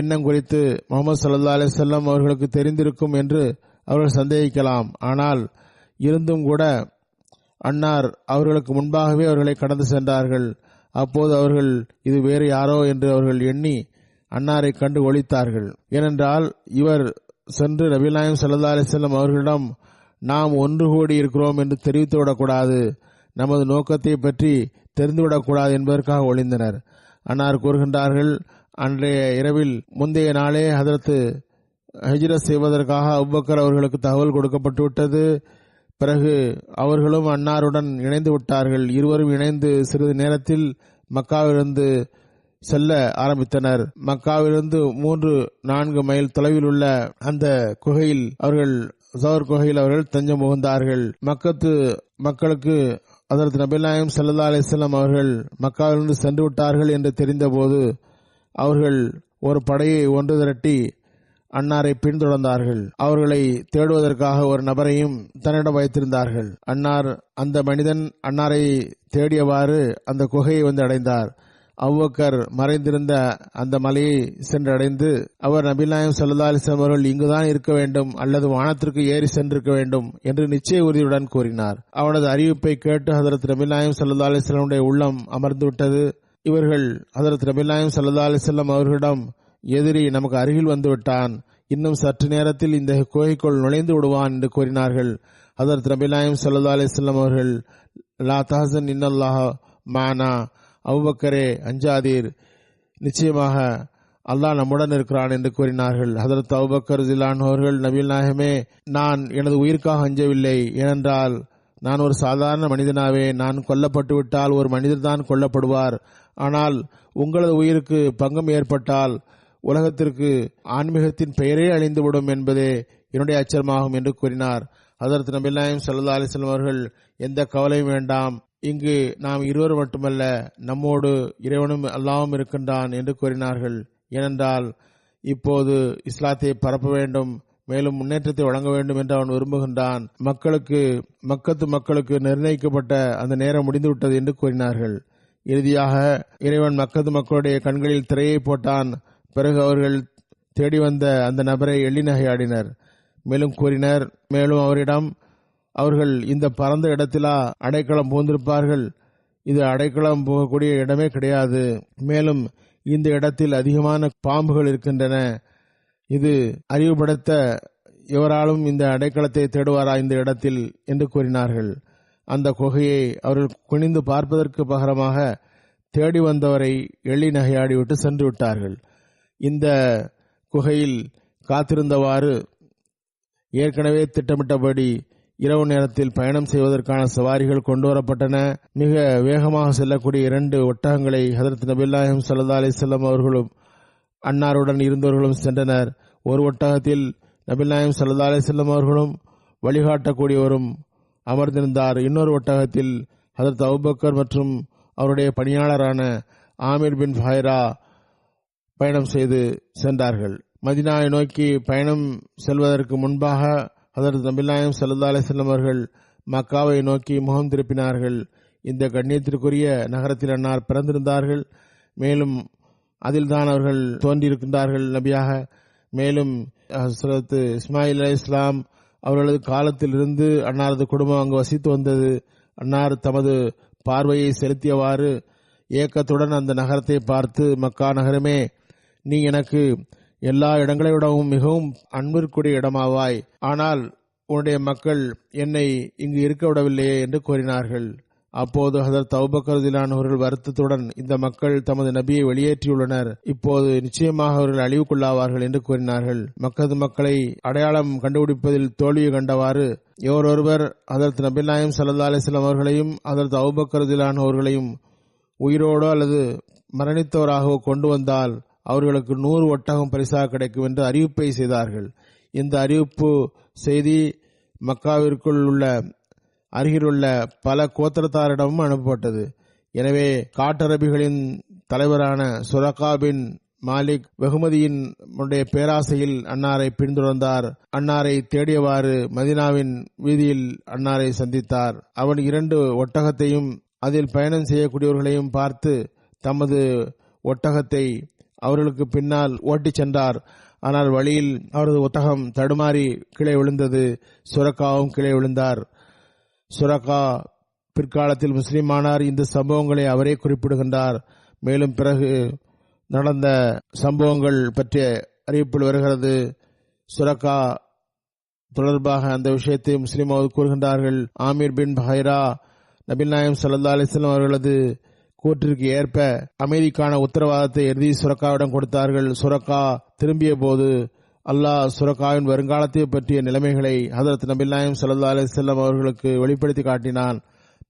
எண்ணம் குறித்து முஹம்மது ஸல்லல்லாஹு அலைஹி வஸல்லம் அவர்களுக்கு தெரிந்திருக்கும் என்று அவர்கள் சந்தேகிக்கலாம். ஆனால் இருந்தும் கூட அன்னார் அவர்களுக்கு முன்பாகவே அவர்களை கடந்து சென்றார்கள். அப்போது அவர்கள் இது வேறு யாரோ என்று அவர்கள் எண்ணி அன்னாரை கண்டு ஒழித்தார்கள். ஏனென்றால் இவர் சென்று நபிகள் நாயகம் ஸல்லல்லாஹு அலைஹி வஸல்லம் அவர்களிடம் நாம் ஒன்று கூடி இருக்கிறோம் என்று தெரிவித்துவிடக்கூடாது, நமது நோக்கத்தை பற்றி தெரிந்துவிடக்கூடாது என்பதற்காக ஒளிந்தனர். அன்னார் கூறுகின்றார்கள், அன்றைய இரவில் முந்தைய நாளே ஹதரத் ஹிஜ்ரத் செய்வதற்காக அபூபக்கர் அவர்களுக்கு தகவல் கொடுக்கப்பட்டுவிட்டது. பிறகு அவர்களும் அன்னாருடன் இணைந்து விட்டார்கள். இருவரும் இணைந்து சிறிது நேரத்தில் மக்காவிலிருந்து செல்ல ஆரம்பித்தனர். மக்காவிலிருந்து 3-4 மைல் தொலைவில் உள்ள அந்த குகையில் அவர்கள் தஞ்சம் புகுந்தார்கள். மக்கத்து மக்களுக்கு ஹதரத் நபிகள் நாயகம் ஸல்லல்லாஹு அலைஹி வஸல்லம் அவர்கள் மக்காவிலிருந்து சென்று விட்டார்கள் என்று தெரிந்தபோது அவர்கள் ஒரு படையை ஒன்று திரட்டி அன்னாரை பின்தொடர்ந்தார்கள். அவர்களை தேடுவதற்காக ஒரு நபரையும் தன்னிடம் வைத்திருந்தார்கள். அந்த மனிதன் அன்னாரை தேடியவாறு அந்த குகையை வந்து அடைந்தார். அபூபக்கர் மறைந்திருந்த அந்த மலையை சென்றடைந்து அவர் நபிகள் நாயகம் ஸல்லல்லாஹு அலைஹி வஸல்லம் அவர்கள் இங்குதான் இருக்க வேண்டும் அல்லது வானத்திற்கு ஏறி சென்றிருக்க வேண்டும் என்று நிச்சய உறுதியுடன் கூறினார். அவனது அறிவிப்பை கேட்டு ஹதரத் நபிகள் நாயகம் ஸல்லல்லாஹு அலைஹி வஸல்லம் உள்ளம் அமர்ந்து விட்டது. இவர்கள் ஹதரத் நபிகள் நாயகம் ஸல்லல்லாஹு அலைஹி வஸல்லம் அவர்களிடம், எதிரி நமக்கு அருகில் வந்து விட்டான், இன்னும் சற்று நேரத்தில் இந்த குகைக்குள் நுழைந்து விடுவான் என்று கூறினார்கள். ஹதரத் நபிகள் நாயகம் ஸல்லல்லாஹு அலைஹி வஸல்லம் அவர்கள், லா தஹ்சன் இன்னல்லாஹ மஅனா, அபூபக்கரே அஞ்சாதீர், நிச்சயமாக அல்லாஹ் நம்முடன் இருக்கிறான் என்று கூறினார்கள். ஹதரத் அபூபக்கர் ரலியல்லாஹு அன்ஹு அவர்கள், நபிகள் நாயகமே, நான் எனது உயிருக்காக அஞ்சவில்லை, ஏனென்றால் நான் ஒரு சாதாரண மனிதனாவே, நான் கொல்லப்பட்டு விட்டால் ஒரு மனிதர் தான் கொல்லப்படுவார், ஆனால் உங்களது உயிருக்கு பங்கம் ஏற்பட்டால் உலகத்திற்கு ஆன்மீகத்தின் பெயரே அழிந்துவிடும் என்பதே என்னுடைய அச்சமாகும் என்று கூறினார். ஹதரத் நபிகள் நாயகம் ஸல்லல்லாஹு அலைஹி வஸல்லம் அவர்கள், எந்த கவலையும் வேண்டாம், இங்கு நாம் இருவர் மட்டுமல்ல, நம்மோடு இறைவனும் அல்லாஹ்வும் இருக்கின்றான் என்று கூறினார்கள். ஏனென்றால் இப்போது இஸ்லாத்தை பரப்ப வேண்டும், மேலும் முன்னேற்றத்தை வழங்க வேண்டும் என்று அவன் விரும்புகின்றான். மக்கத்து மக்களுக்கு நிர்ணயிக்கப்பட்ட அந்த நேரம் முடிந்துவிட்டது என்று கூறினார்கள். இறுதியாக இறைவன் மக்கத்து மக்களுடைய கண்களில் திரையை போட்டான். பிறகு அவர்கள் தேடி வந்த அந்த நபரை எள்ளி நகையாடினர். மேலும் கூறினர், மேலும் அவரிடம் அவர்கள் இந்த பரந்த இடத்திலா அடைக்கலம் புகுந்திருப்பார்கள், இது அடைக்கலம் போகக்கூடிய இடமே கிடையாது, மேலும் இந்த இடத்தில் அதிகமான பாம்புகள் இருக்கின்றன, இது அறிவுபடுத்த எவராலும் இந்த அடைக்கலத்தை தேடுவாரா இந்த இடத்தில் என்று கூறினார்கள். அந்த குகையை அவர்கள் குனிந்து பார்ப்பதற்கு பகரமாக தேடி வந்தவரை எள்ளி நகையாடிவிட்டு சென்று விட்டார்கள். இந்த குகையில் காத்திருந்தவாறு ஏற்கனவே திட்டமிட்டபடி இரவு நேரத்தில் பயணம் செய்வதற்கான சவாரிகள் கொண்டுவரப்பட்டன. மிக வேகமாக செல்லக்கூடிய 2 ஒட்டகங்களை ஹதரத் நபிகள் நாயகம் ஸல்லல்லாஹு அலைஹி வஸல்லம் அவர்களும் அன்னாருடன் இருந்தவர்களும் சென்றனர். ஒரு ஒட்டகத்தில் நபிகள் நாயகம் ஸல்லல்லாஹு அலைஹி வஸல்லம் அவர்களும் வழிகாட்டக்கூடியவரும் அமர்ந்திருந்தார். இன்னொரு ஒட்டகத்தில் ஹதரத் அபூபக்கர் மற்றும் அவருடைய பணியாளரான ஆமிர் பின் ஃபஹைரா பயணம் செய்து சென்றார்கள். மதீனாவை நோக்கி பயணம் செல்வதற்கு முன்பாக ஹதரத் நபிகள் நாயகம் ஸல்லல்லாஹு அலைஹி வஸல்லம் அவர்கள் மக்காவை நோக்கி முகம் திருப்பினார்கள். இந்த கண்ணியத்திற்குரிய நகரத்தில் அன்னார் பிறந்திருந்தார்கள், மேலும் அதில்தான் அவர்கள் தோன்றியிருக்கின்றார்கள் நபியாக. மேலும் ஹஸ்ரத் இஸ்மாயில் அலைஹிஸ்ஸலாம் அவர்களது காலத்தில் இருந்து அன்னாரது குடும்பம் அங்கு வசித்து வந்தது. அன்னார் தமது பார்வையை செலுத்தியவாறு ஏக்கத்துடன் அந்த நகரத்தை பார்த்து, மக்கா நகரமே, நீ எனக்கு எல்லா இடங்களைவிடவும் மிகவும் அன்பிற்குரிய இடமாவாய், ஆனால் உன்னுடைய மக்கள் என்னை இங்கு இருக்க விடவில்லையே என்று கூறினார்கள். அப்போது ஹதரத் அபூபக்கர் ரலியல்லாஹு அவர்கள் வருத்தத்துடன், இந்த மக்கள் தமது நபியை வெளியேற்றியுள்ளனர், இப்போது நிச்சயமாக அவர்கள் அழிவுக்குள்ளாவார்கள் என்று கூறினார்கள். மக்கது மக்களை அடையாளம் கண்டுபிடிப்பதில் தோல்வியை கண்டவாறு எவரொருவர் ஹதரத் நபிகள் நாயகம் ஸல்லல்லாஹு அலைஹி வஸல்லம் அவர்களையும் ஹதரத் அபூபக்கர் ரலியல்லாஹு அவர்களையும் உயிரோடோ அல்லது மரணித்தவராகவோ கொண்டு வந்தால் அவர்களுக்கு 100 ஒட்டகம் பரிசாக கிடைக்கும் என்று அறிவிப்பை செய்தார்கள். இந்த அறிவிப்பு செய்தி மக்காவிற்குள் உள்ள அருகிலுள்ள பல கோத்திரத்தாரிடமும் அனுப்பப்பட்டது. எனவே காட்டரபிகளின் தலைவரான சுரகா பின் மாலிக் வெகுமதியின் பேராசையில் அன்னாரை பின்தொடர்ந்தார். அன்னாரை தேடியவாறு மதீனாவின் வீதியில் அன்னாரை சந்தித்தார். அவன் 2 ஒட்டகத்தையும் அதில் பயணம் செய்யக்கூடியவர்களையும் பார்த்து தமது ஒட்டகத்தை அவர்களுக்கு பின்னால் ஓட்டிச் சென்றார். ஆனால் வழியில் அவரது ஒட்டகம் தடுமாறி கீழே விழுந்தது. சுரக்காவும் கீழே விழுந்தார். சுரக்கா பிற்காலத்தில் முஸ்லிமானார். இந்த சம்பவங்களை அவரே குறிப்பிடுகின்றார். மேலும் பிறகு நடந்த சம்பவங்கள் பற்றிய அறிவிப்பில் வருகிறது. சுரக்கா தொடர்பாக அந்த விஷயத்தை முஸ்லிம் கூறுகின்றார்கள். ஆமீர் பின் ஃபஹைரா நபிகள் நாயகம் ஸல்லல்லாஹு அலைஹி வஸல்லம் அவர்களது கூற்றிற்கு ஏற்ப அமைதிக்கான உத்தரவாதத்தை எழுதி சுரக்காவிடம் கொடுத்தார்கள். சுரக்கா திரும்பிய போது அல்லாஹ் சுரக்காவின் வருங்காலத்தை பற்றிய நிலைமைகளை ஹதரத் நபிகள் நாயகம் ஸல்லல்லாஹு அலைஹி வஸல்லம் அவர்களுக்கு வெளிப்படுத்தி காட்டினான்.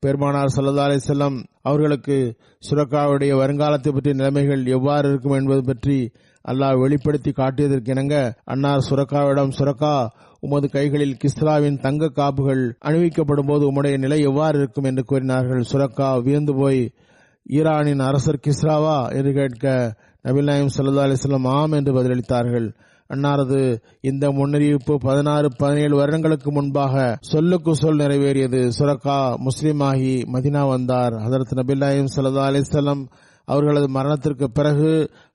பெருமானார் ஸல்லல்லாஹு அலைஹி வஸல்லம் அவர்களுக்கு சுரக்காவுடைய வருங்காலத்தை பற்றிய நிலைமைகள் எவ்வாறு இருக்கும் என்பது பற்றி அல்லாஹ் வெளிப்படுத்தி காட்டியதற்கு இணங்க அன்னார் சுரக்காவிடம், சுரக்கா, உமது கைகளில் கிஸ்ராவின் தங்க காப்புகள் அணிவிக்கப்படும் போது உம்முடைய நிலை எவ்வாறு இருக்கும் என்று கூறினார்கள். சுரக்கா வியந்து போய், ஈரானின் அரசர் கிஸ்ராவா என்று கேட்க நபிகள் நாயகம் ஸல்லல்லாஹு அலைஹி வஸல்லம் ஆம் என்று பதிலளித்தார்கள். அன்னாரது இந்த முன்னறிவிப்பு 16-17 வருடங்களுக்கு முன்பாக சொல்லுக்கு சொல் நிறைவேறியது. சுரக்கா முஸ்லிமாகி மதீனா வந்தார். ஹதரத் நபிகள் நாயகம் ஸல்லல்லாஹு அலைஹி வஸல்லம் அவர்களது மரணத்திற்கு பிறகு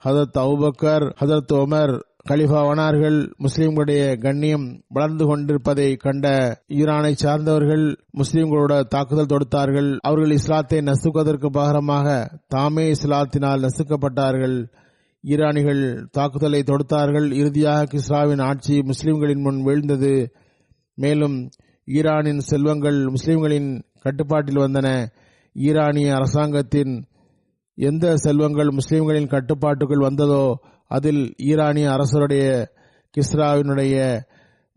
ஹதரத் அபூபக்கர், ஹதரத் உமர் கலிஃபாவானார்கள். முஸ்லிம்களுடைய கண்ணியம் வளர்ந்து கொண்டிருப்பதை கண்ட ஈரானை சார்ந்தவர்கள் முஸ்லிம்களோட தாக்குதல் தொடுத்தார்கள். அவர்கள் இஸ்லாத்தை நசுக்குவதற்கு பகரமாக தாமே இஸ்லாத்தினால் நசுக்கப்பட்டார்கள். ஈரானிகள் தாக்குதலை தொடுத்தார்கள். இறுதியாக கிஸ்ராவின் ஆட்சி முஸ்லிம்களின் முன் வீழ்ந்தது. மேலும் ஈரானின் செல்வங்கள் முஸ்லிம்களின் கட்டுப்பாட்டில் வந்தன. ஈரானிய அரசாங்கத்தின் எந்த செல்வங்கள் முஸ்லிம்களின் கட்டுப்பாட்டுக்குள் வந்ததோ அதில் ஈரானிய அரசருடைய கிஸ்ராவினுடைய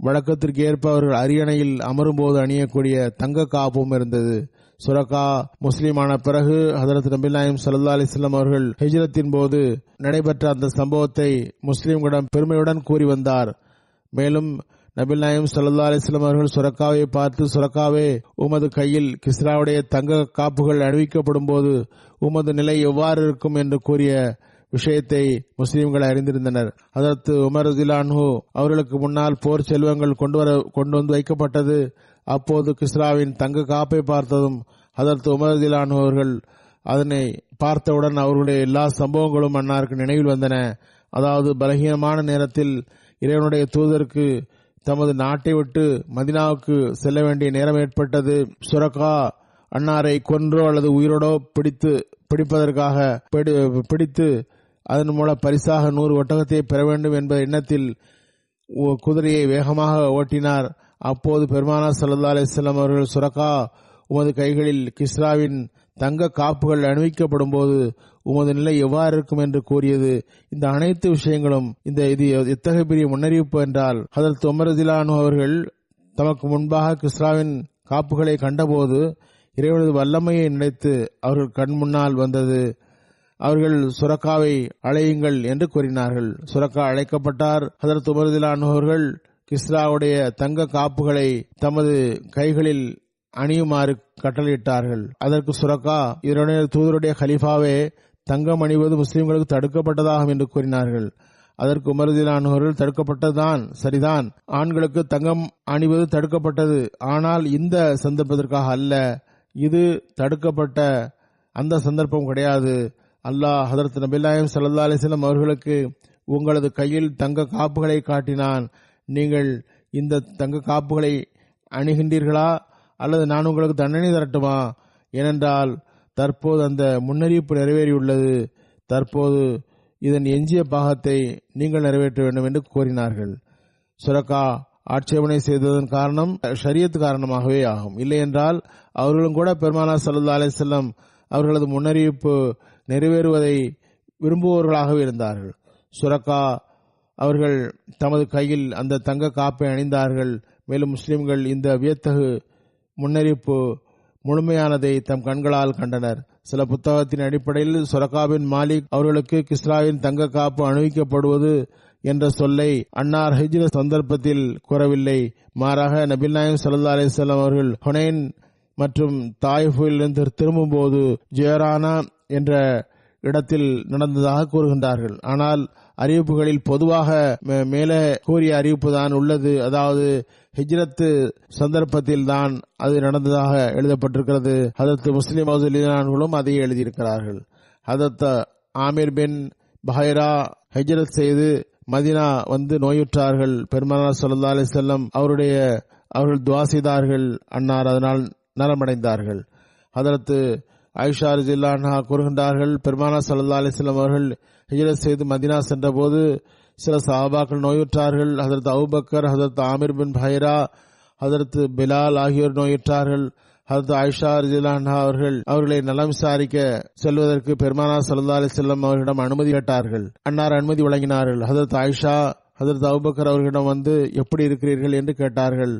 வழக்கத்திற்கு ஏற்ப அவர்கள் அரியணையில் அமரும்போது அணியக்கூடிய தங்க காப்பும் இருந்தது. சுரக்கா முஸ்லிமான பிறகு ஹதரத் நபிகள் நாயகம் ஸல்லல்லாஹு அலைஹி வஸல்லம் அவர்கள் ஹிஜ்ரத்தின் போது நடைபெற்ற அந்த சம்பவத்தை முஸ்லிம்களிடம் பெருமையுடன் கூறி வந்தார். மேலும் நபிகள் நாயகம் ஸல்லல்லாஹு அலைஹி வஸல்லம் அவர்கள் சுரக்காவை பார்த்து, சுரக்காவே, உமது கையில் கிஸ்ராவுடைய தங்க காப்புகள் அணிவிக்கப்படும் போது உமது நிலை எவ்வாறு இருக்கும் என்று கூறிய விஷயத்தை முஸ்லிம்கள் அறிந்திருந்தனர். ஹதரத் உமர் ரலியல்லாஹு அன்ஹு அவர்களுக்கு முன்னால் போர் செல்வங்கள் கொண்டு வந்து வைக்கப்பட்டது. அப்போது கிஸ்ராவின் தங்க காப்பை பார்த்ததும் ஹதரத் உமர் ரலியல்லாஹு அன்ஹு அவர்கள் அதனை பார்த்தவுடன் அவர்களுடைய எல்லா சம்பவங்களும் அன்னாருக்கு நினைவில் வந்தன. அதாவது பலகீனமான நேரத்தில் இறைவனுடைய தூதருக்கு தமது நாட்டை விட்டு மதினாவுக்கு செல்ல வேண்டிய நேரம் ஏற்பட்டது. சுரக்கா அன்னாரை கொன்றோ அல்லது உயிரோடோ பிடிப்பதற்காக பிடித்து அதன் மூலம் பரிசாக 100 ஒட்டகத்தை பெற வேண்டும் என்ற எண்ணத்தில் குதிரையை வேகமாக ஓட்டினார். அப்போது பெருமானார் ஸல்லல்லாஹு அலைஹி வஸல்லம் அவர்கள், சுரக்கா, உமது கைகளில் கிஸ்ராவின் தங்க காப்புகள் அணிவிக்கப்படும் போது உமது நிலை எவ்வாறு இருக்கும் என்று கூறியது. இந்த அனைத்து விஷயங்களும் இது எத்தகைய பெரிய முன்னறிவிப்பு என்றால், ஹதரத் உமர் ரலியல்லாஹு அன்ஹு அவர்கள் தமக்கு முன்பாக கிஸ்ராவின் காப்புகளை கண்டபோது இறைவனது வல்லமையை நினைத்து அவர்கள் கண் முன்னால் வந்தது. அவர்கள் சுரக்காவை அழையுங்கள் என்று கூறினார்கள். சுரக்கா அழைக்கப்பட்டார். ஹதரத் உமர் ரலியல்லாஹு அன்ஹு அவர்கள் கிஸ்ராவுடைய தங்க காப்புகளை தமது கைகளில் அணியுமாறு கட்டளையிட்டார்கள். அதற்கு சுரக்கா, இதனுடைய தூதருடைய கலீஃபாவே, தங்கம் அணிவது முஸ்லிம்களுக்கு தடுக்கப்பட்டதாகும் என்று கூறினார்கள். அதற்கு உமர் ரலியல்லாஹு அன்ஹு அவர்கள், தடுக்கப்பட்டதுதான், சரிதான், ஆண்களுக்கு தங்கம் அணிவது தடுக்கப்பட்டது, ஆனால் இந்த சந்தர்ப்பத்திற்காக அல்ல, இது தடுக்கப்பட்ட அந்த சந்தர்ப்பம் கிடையாது. அல்லாஹ் ஹதரத் நபிகள் நாயகம் ஸல்லல்லாஹு அலைஹி வஸல்லம் அவர்களுக்கு உங்களது கையில் தங்க காப்புகளை காட்டினான். நீங்கள் இந்த தங்க காப்புகளை அணிகின்றீர்களா அல்லது நான் உங்களுக்கு தண்டனை தரட்டுமா? ஏனென்றால் தற்போது அந்த முன்னறிவிப்பு நிறைவேறியுள்ளது. தற்போது இதன் எஞ்சிய பாகத்தை நீங்கள் நிறைவேற்ற வேண்டும் என்று கோரினார்கள். சுரக்கா ஆட்சேபனை செய்ததன் காரணம் ஷரியத் காரணமாகவே ஆகும். இல்லை என்றால் அவர்களும் கூட பெருமானார் ஸல்லல்லாஹு அலைஹி வஸல்லம் அவர்களது முன்னறிவிப்பு நிறைவேறுவதை விரும்புபவர்களாகவே இருந்தார்கள். சுரக்கா அவர்கள் தமது கையில் அந்த தங்க காப்பை அணிந்தார்கள். மேலும் முஸ்லிம்கள் இந்த வியத்தகு முன்னறிவிப்பு முழுமையானதை தம் கண்களால் கண்டனர். சில புத்தகத்தின் அடிப்படையில் சுரக்காபின் மாலிக் அவர்களுக்கு கிஸ்ராவின் தங்க காப்பு அணிவிக்கப்படுவது என்ற சொல்லை அன்னார் ஹிஜ்ரத் சந்தர்ப்பத்தில் கூறவில்லை. மாறாக நபிகள் நாயகம் ஸல்லல்லாஹு அலைஹி வஸல்லம் அவர்கள் ஹுனைன் மற்றும் தாயிஃபிலிருந்து திரும்பும் போது ஜியரானா என்ற இடத்தில் நடந்ததாக கூறுகின்றார்கள். ஆனால் அறிவிப்புகளில் பொதுவாக மேலே கூறிய அறிவிப்பு தான் உள்ளது. அதாவது ஹிஜ்ரத் சந்தர்ப்பத்தில் தான் அது நடந்ததாக எழுதப்பட்டிருக்கிறது. ஹதரத் முஸ்லிம் அவர்களும் அதையே எழுதியிருக்கிறார்கள். ஹதரத் ஆமிர் பின் பஹைரா ஹிஜ்ரத் செய்து மதினா வந்து நோயுற்றார்கள். பெருமானார் ஸல்லல்லாஹு அலைஹி வஸல்லம் அவர்கள் துஆ செய்தார்கள். அன்னார் அதனால் நலமடைந்தார்கள். ஹதரத் ஆயிஷா ரலியல்லாஹு அன்ஹா கூறுகின்றார்கள், பெருமானார் ஸல்லல்லாஹு அலைஹி வஸல்லம் அவர்கள் ஹிஜ்ரத் செய்து மதினா சென்ற போது சில சஹாபாக்கள் நோயுற்றார்கள். ஹதரத் அபூபக்கர், ஹதரத் ஆமிர் பின் பஹைரா, ஹதரத் பிலால் ஆகியோர் நோயுற்றார்கள். ஹதரத் ஆயிஷா ரலியல்லாஹு அன்ஹா அவர்களை நலம் விசாரிக்க செல்வதற்கு பெருமானார் ஸல்லல்லாஹு அலைஹி வஸல்லம் அவர்களிடம் அனுமதி கேட்டார்கள். அன்னார் அனுமதி வழங்கினார்கள். ஹதரத் ஆயிஷா ஹதரத் அபூபக்கர் அவர்களிடம் வந்து எப்படி இருக்கிறீர்கள் என்று கேட்டார்கள்.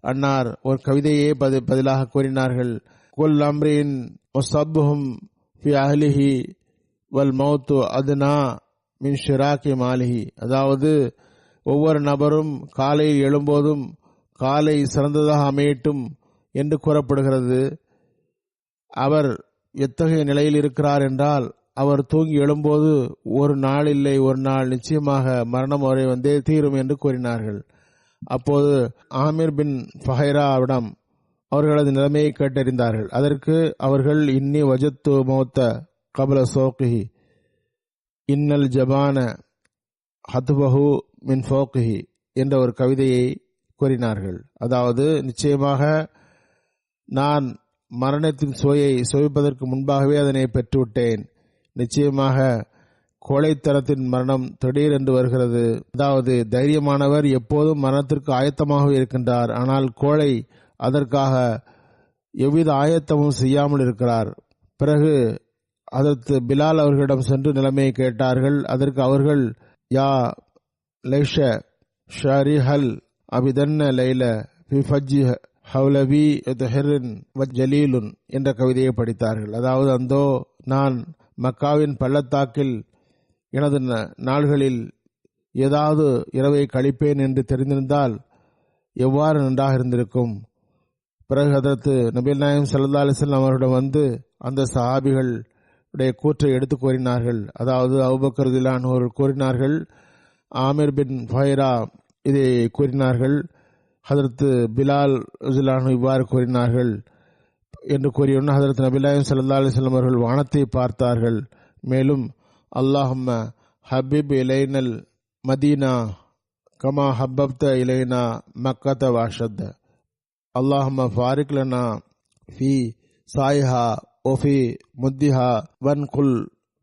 அன்னார் ஒரு கவிதையே பதிலாக கூறினார்கள். குல் அம்ரின் வஸப்ஹும் ஃபி அஹ்லிஹி வல் மௌத்து அத்னா மின் ஷிராக்கி மாலிஹி. அதாவது ஒவ்வொரு நபரும் காலையில் எழும்போதும் காலை சிறந்ததாக அமையட்டும் என்று கூறப்படுகிறது. அவர் எத்தகைய நிலையில் இருக்கிறார் என்றால், அவர் தூங்கி எழும்போது ஒரு நாள் இல்லை ஒரு நாள் நிச்சயமாக மரணம் அவரை வந்தே தீரும் என்று கூறினார்கள். அப்போது ஆமிர் பின் ஃபஹைராவிடம் அவர்களது நிலைமையை கேட்டறிந்தார்கள். அதற்கு அவர்கள் இன்னி வஜத்து மௌத்த கபல சோகிஹி இன்னல் ஜபான ஹத்வஹு மின் ஃபோகிஹி என்ற ஒரு கவிதையை கூறினார்கள். அதாவது, நிச்சயமாக நான் மரணத்தின் சுவையை சுவைப்பதற்கு முன்பாகவே அதனை பெற்றுவிட்டேன். நிச்சயமாக கோழைத்தனத்தின் மரணம் திடீரென்று வருகிறது. அதாவது தைரியமானவர் எப்போதும் மரணத்திற்கு ஆயத்தமாக இருக்கின்றார். ஆனால் கோழை அதற்காக எவ்வித ஆயத்தமும் செய்யாமல் இருக்கிறார். பிறகு அதற்கு பிலால் அவர்களிடம் சென்று நிலைமையை கேட்டார்கள். அதற்கு அவர்கள் யா லைஷ ஷரிஹல் அபிதன்ன லைல ஃபி ஃபஜ்ஜி ஹவ்லவி துஹிரின் வஜ்ஜலீலுன் என்ற கவிதையை படித்தார்கள். அதாவது, அந்தோ நான் மக்காவின் பள்ளத்தாக்கில் எனது நாள்களில் ஏதாவது இரவை கழிப்பேன் என்று தெரிந்திருந்தால் எவ்வாறு நன்றாக இருந்திருக்கும். பிறகு ஹதரத் நபிகள் நாயகம் ஸல்லல்லாஹு அலைஹி வஸல்லம் அவர்களிடம் வந்து அந்த சஹாபிகளுடைய கூற்றை எடுத்து கூறினார்கள். அதாவது அபூபக்கர் ரலியல்லாஹு அன்ஹு அவர்கள் கூறினார்கள், ஆமிர் பின் ஃபஹைரா இதை கூறினார்கள், ஹதரத் பிலால் ரலியல்லாஹு அன்ஹு இவ்வாறு கூறினார்கள் என்று கூறியுடன் ஹதரத் நபிகள் நாயகம் ஸல்லல்லாஹு அலைஹி வஸல்லம் அவர்கள் வானத்தை பார்த்தார்கள். மேலும் அல்லாஹும்ம ஹபிப் இலைனல் மதீனா கமா ஹப்பப்த இலைனா மக்கத வாஷத். அல்லாஹும்ம ஃபாரிக் லனா ஃபி சாயிஹா ஒஃபி முத்திஹா வன்குல்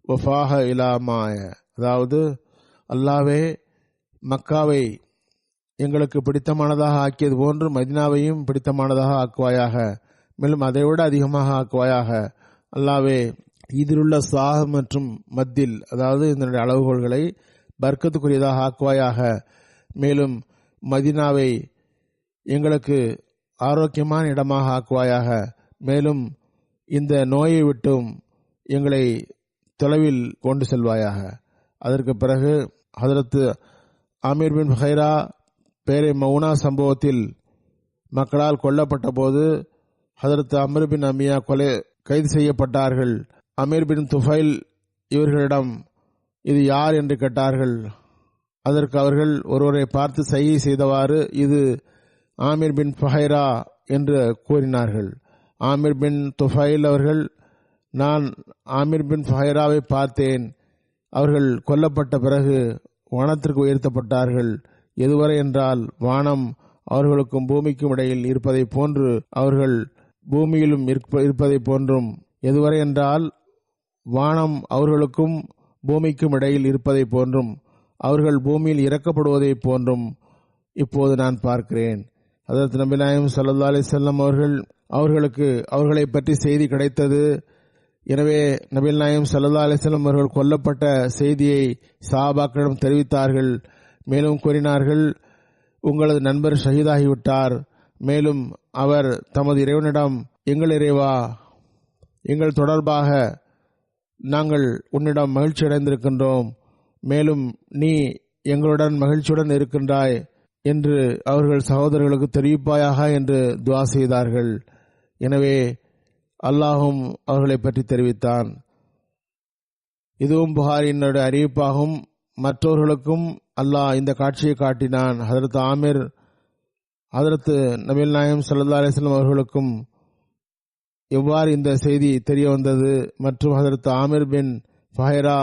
வஃபாஹ இலாமாய. அதாவது, அல்லாவே மக்காவை எங்களுக்கு பிடித்தமானதாக ஆக்கியது போன்று மதினாவையும் பிடித்தமானதாக ஆக்குவாயாக, மேலும் அதைவிட அதிகமாக ஆக்குவாயாக. அல்லாவே இதிலுள்ள சாஹ் மற்றும் மத்தில், அதாவது இதனுடைய அளவுகோல்களை பர்க்கத்துக்குரியதாக ஆக்குவாயாக. மேலும் மதினாவை எங்களுக்கு ஆரோக்கியமான இடமாக ஆக்குவாயாக. மேலும் இந்த நோயை விட்டும் எங்களை தொலைவில் கொண்டு செல்வாயாக. அதற்கு பிறகு ஹதரத் ஆமீர் பின் ஃபஹைரா பேரே மவுனா சம்பவத்தில் மக்களால் கொல்லப்பட்ட போது ஹதரத் அம்ர் பின் அமியா கைது செய்யப்பட்டார்கள். அமீர் பின் துஃபைல் இவர்களிடம் இது யார் என்று கேட்டார்கள். அதற்கு அவர்கள் ஒருவரை பார்த்து சைகை செய்தவாறு இது ஆமீர் பின் ஃபஹைரா என்று கூறினார்கள். ஆமீர் பின் துஃபைல் அவர்கள், நான் ஆமீர் பின் ஃபஹைராவை பார்த்தேன். அவர்கள் கொல்லப்பட்ட பிறகு வானத்திற்கு உயர்த்தப்பட்டார்கள். எதுவரை என்றால் வானம் அவர்களுக்கும் பூமிக்கும் இடையில் இருப்பதை போன்று அவர்கள் பூமியிலும் இருப்பதை போன்றும், எதுவரை என்றால் வானம் அவர்களுக்கும் பூமிக்கும் இடையில் இருப்பதை போன்றும் அவர்கள் பூமியில் இறக்கப்படுவதை போன்றும் இப்போது நான் பார்க்கிறேன். ஹதரத் நபி நாயகம் ஸல்லல்லாஹு அலைஹி வஸல்லம் அவர்களுக்கு அவர்களை பற்றி செய்தி கிடைத்தது. எனவே நபி நாயகம் ஸல்லல்லாஹு அலைஹி வஸல்லம் அவர்கள் கொல்லப்பட்ட செய்தியை சஹாபாக்களிடம் தெரிவித்தார்கள். மேலும் கூறினார்கள், உங்களது நண்பர் ஷஹீதாகிவிட்டார். மேலும் அவர் தமது இறைவனிடம், எங்கள் இறைவா, எங்கள் தொடர்பாக நாங்கள் உன்னிடம் மகிழ்ச்சி அடைந்திருக்கின்றோம், மேலும் நீ எங்களுடன் மகிழ்ச்சியுடன் இருக்கின்றாய் என்று அவர்கள் சகோதரர்களுக்கு தெரிவிப்பாயாக என்று துஆ செய்தார்கள். எனவே அல்லாஹும் அவர்களை பற்றி தெரிவித்தான். இதுவும் புகாரினுடைய அறிவிப்பாகும். மற்றவர்களுக்கும் அல்லாஹ் இந்த காட்சியை காட்டினான். ஹதரத் ஆமீர் ஹதரத் நபிகள் நாயகம் ஸல்லல்லாஹு அலைஹி வஸல்லம் அவர்களுக்கும் எவ்வாறு இந்த செய்தி தெரிய வந்தது மற்றும் ஹதரத் ஆமீர் பின் ஃபஹைரா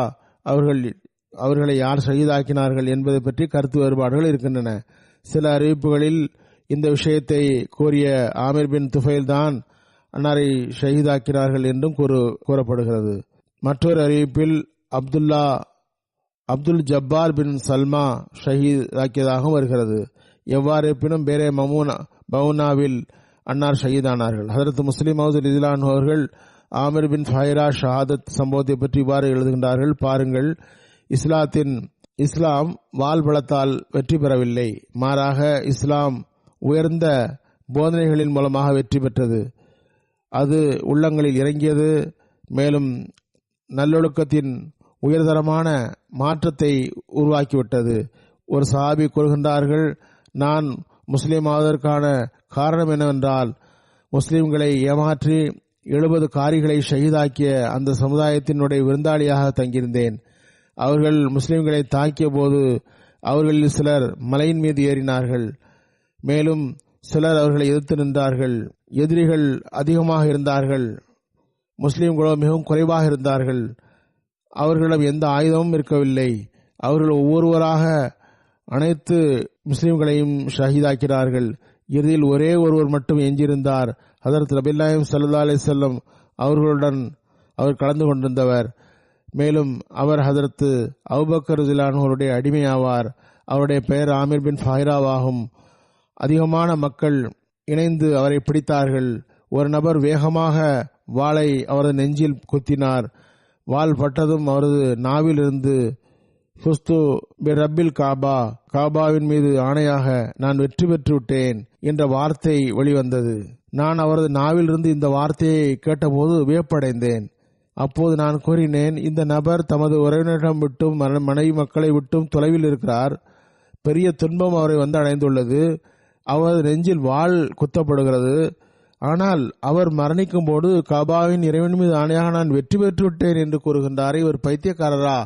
அவர்களை யார் ஷஹீதாக்கினார்கள் என்பதை பற்றி கருத்து வேறுபாடுகள் இருக்கின்றன. சில அறிவிப்புகளில் இந்த விஷயத்தை கூறிய ஆமீர் பின் துஃபைல் தான் அன்னாரை ஷஹீதாக்கினார்கள் என்றும் கூறப்படுகிறது. மற்றொரு அறிவிப்பில் அப்துல் ஜப்பார் பின் சல்மா ஷஹீதாக்கியதாகவும் வருகிறது. எவ்வாறு இருப்பினும் பேரே மவுனாவில் அன்னார் ஷஹீதானார்கள். ஹதரத் முஸ்லிம் மவ்து ரலியல்லாஹு அன்ஹு அவர்கள் ஆமீர் பின் ஃபஹைரா ஷஹாதத் சம்பவத்தை பற்றி இவ்வாறு எழுதுகின்றார்கள். பாருங்கள், இஸ்லாம் வாள் பலத்தால் வெற்றி பெறவில்லை, மாறாக இஸ்லாம் உயர்ந்த போதனைகளின் மூலமாக வெற்றி பெற்றது. அது உள்ளங்களில் இறங்கியது. மேலும் நல்லொழுக்கத்தின் உயர்தரமான மாற்றத்தை உருவாக்கிவிட்டது. ஒரு சஹாபி கூறுகின்றார்கள், நான் முஸ்லீம் ஆவதற்கான காரணம் என்னவென்றால் முஸ்லிம்களை ஏமாற்றி 70 காரிகளை ஷஹீதாக்கிய அந்த சமுதாயத்தினுடைய விருந்தாளியாக தங்கியிருந்தேன். அவர்கள் முஸ்லிம்களை தாக்கிய போது அவர்களில் சிலர் மலையின் மீது ஏறினார்கள். மேலும் சிலர் அவர்களை எதிர்த்து நின்றார்கள். எதிரிகள் அதிகமாக இருந்தார்கள், முஸ்லிம்களோ மிகவும் குறைவாக இருந்தார்கள். அவர்களிடம் எந்த ஆயுதமும் இருக்கவில்லை. அவர்கள் ஒவ்வொருவராக அனைத்து முஸ்லிம்களையும் ஷஹீதாக்கிறார்கள். இறுதியில் ஒரே ஒருவர் மட்டும் எஞ்சியிருந்தார். ஹதரத் நபிகள் நாயகம் ஸல்லல்லாஹு அலைஹி வஸல்லம் அவர்களுடன் அவர் கலந்து கொண்டிருந்தவர். மேலும் அவர் ஹதரத் அபூபக்கர் ரலியல்லாஹு அன்ஹு அவருடைய அடிமையாவார். அவருடைய பெயர் ஆமீர் பின் ஃபஹைராவாகும். அதிகமான மக்கள் இணைந்து அவரை பிடித்தார்கள். ஒரு நபர் வேகமாக வாளை அவரது நெஞ்சில் குத்தினார். வாள் பட்டதும் அவரது நாவில் இருந்து ஃபுஸ்து பி ரப்பில் காபாவின் மீது ஆணையாக நான் வெற்றி பெற்று விட்டேன் என்ற வார்த்தை வெளிவந்தது. நான் அவரது நாவிலிருந்து இந்த வார்த்தையை கேட்டபோது வியப்படைந்தேன். அப்போது நான் கூறினேன், இந்த நபர் தமது உறவினரிடம் விட்டும் மனைவி மக்களை விட்டும் தொலைவில் இருக்கிறார். பெரிய துன்பம் அவரை வந்து அடைந்துள்ளது. அவரது நெஞ்சில் வாள் குத்தப்படுகிறது. ஆனால் அவர் மரணிக்கும் போது காபாவின் இறைவன் மீது ஆணையாக நான் வெற்றி பெற்று விட்டேன் என்று கூறுகின்றார். இவர் பைத்தியக்காரரா?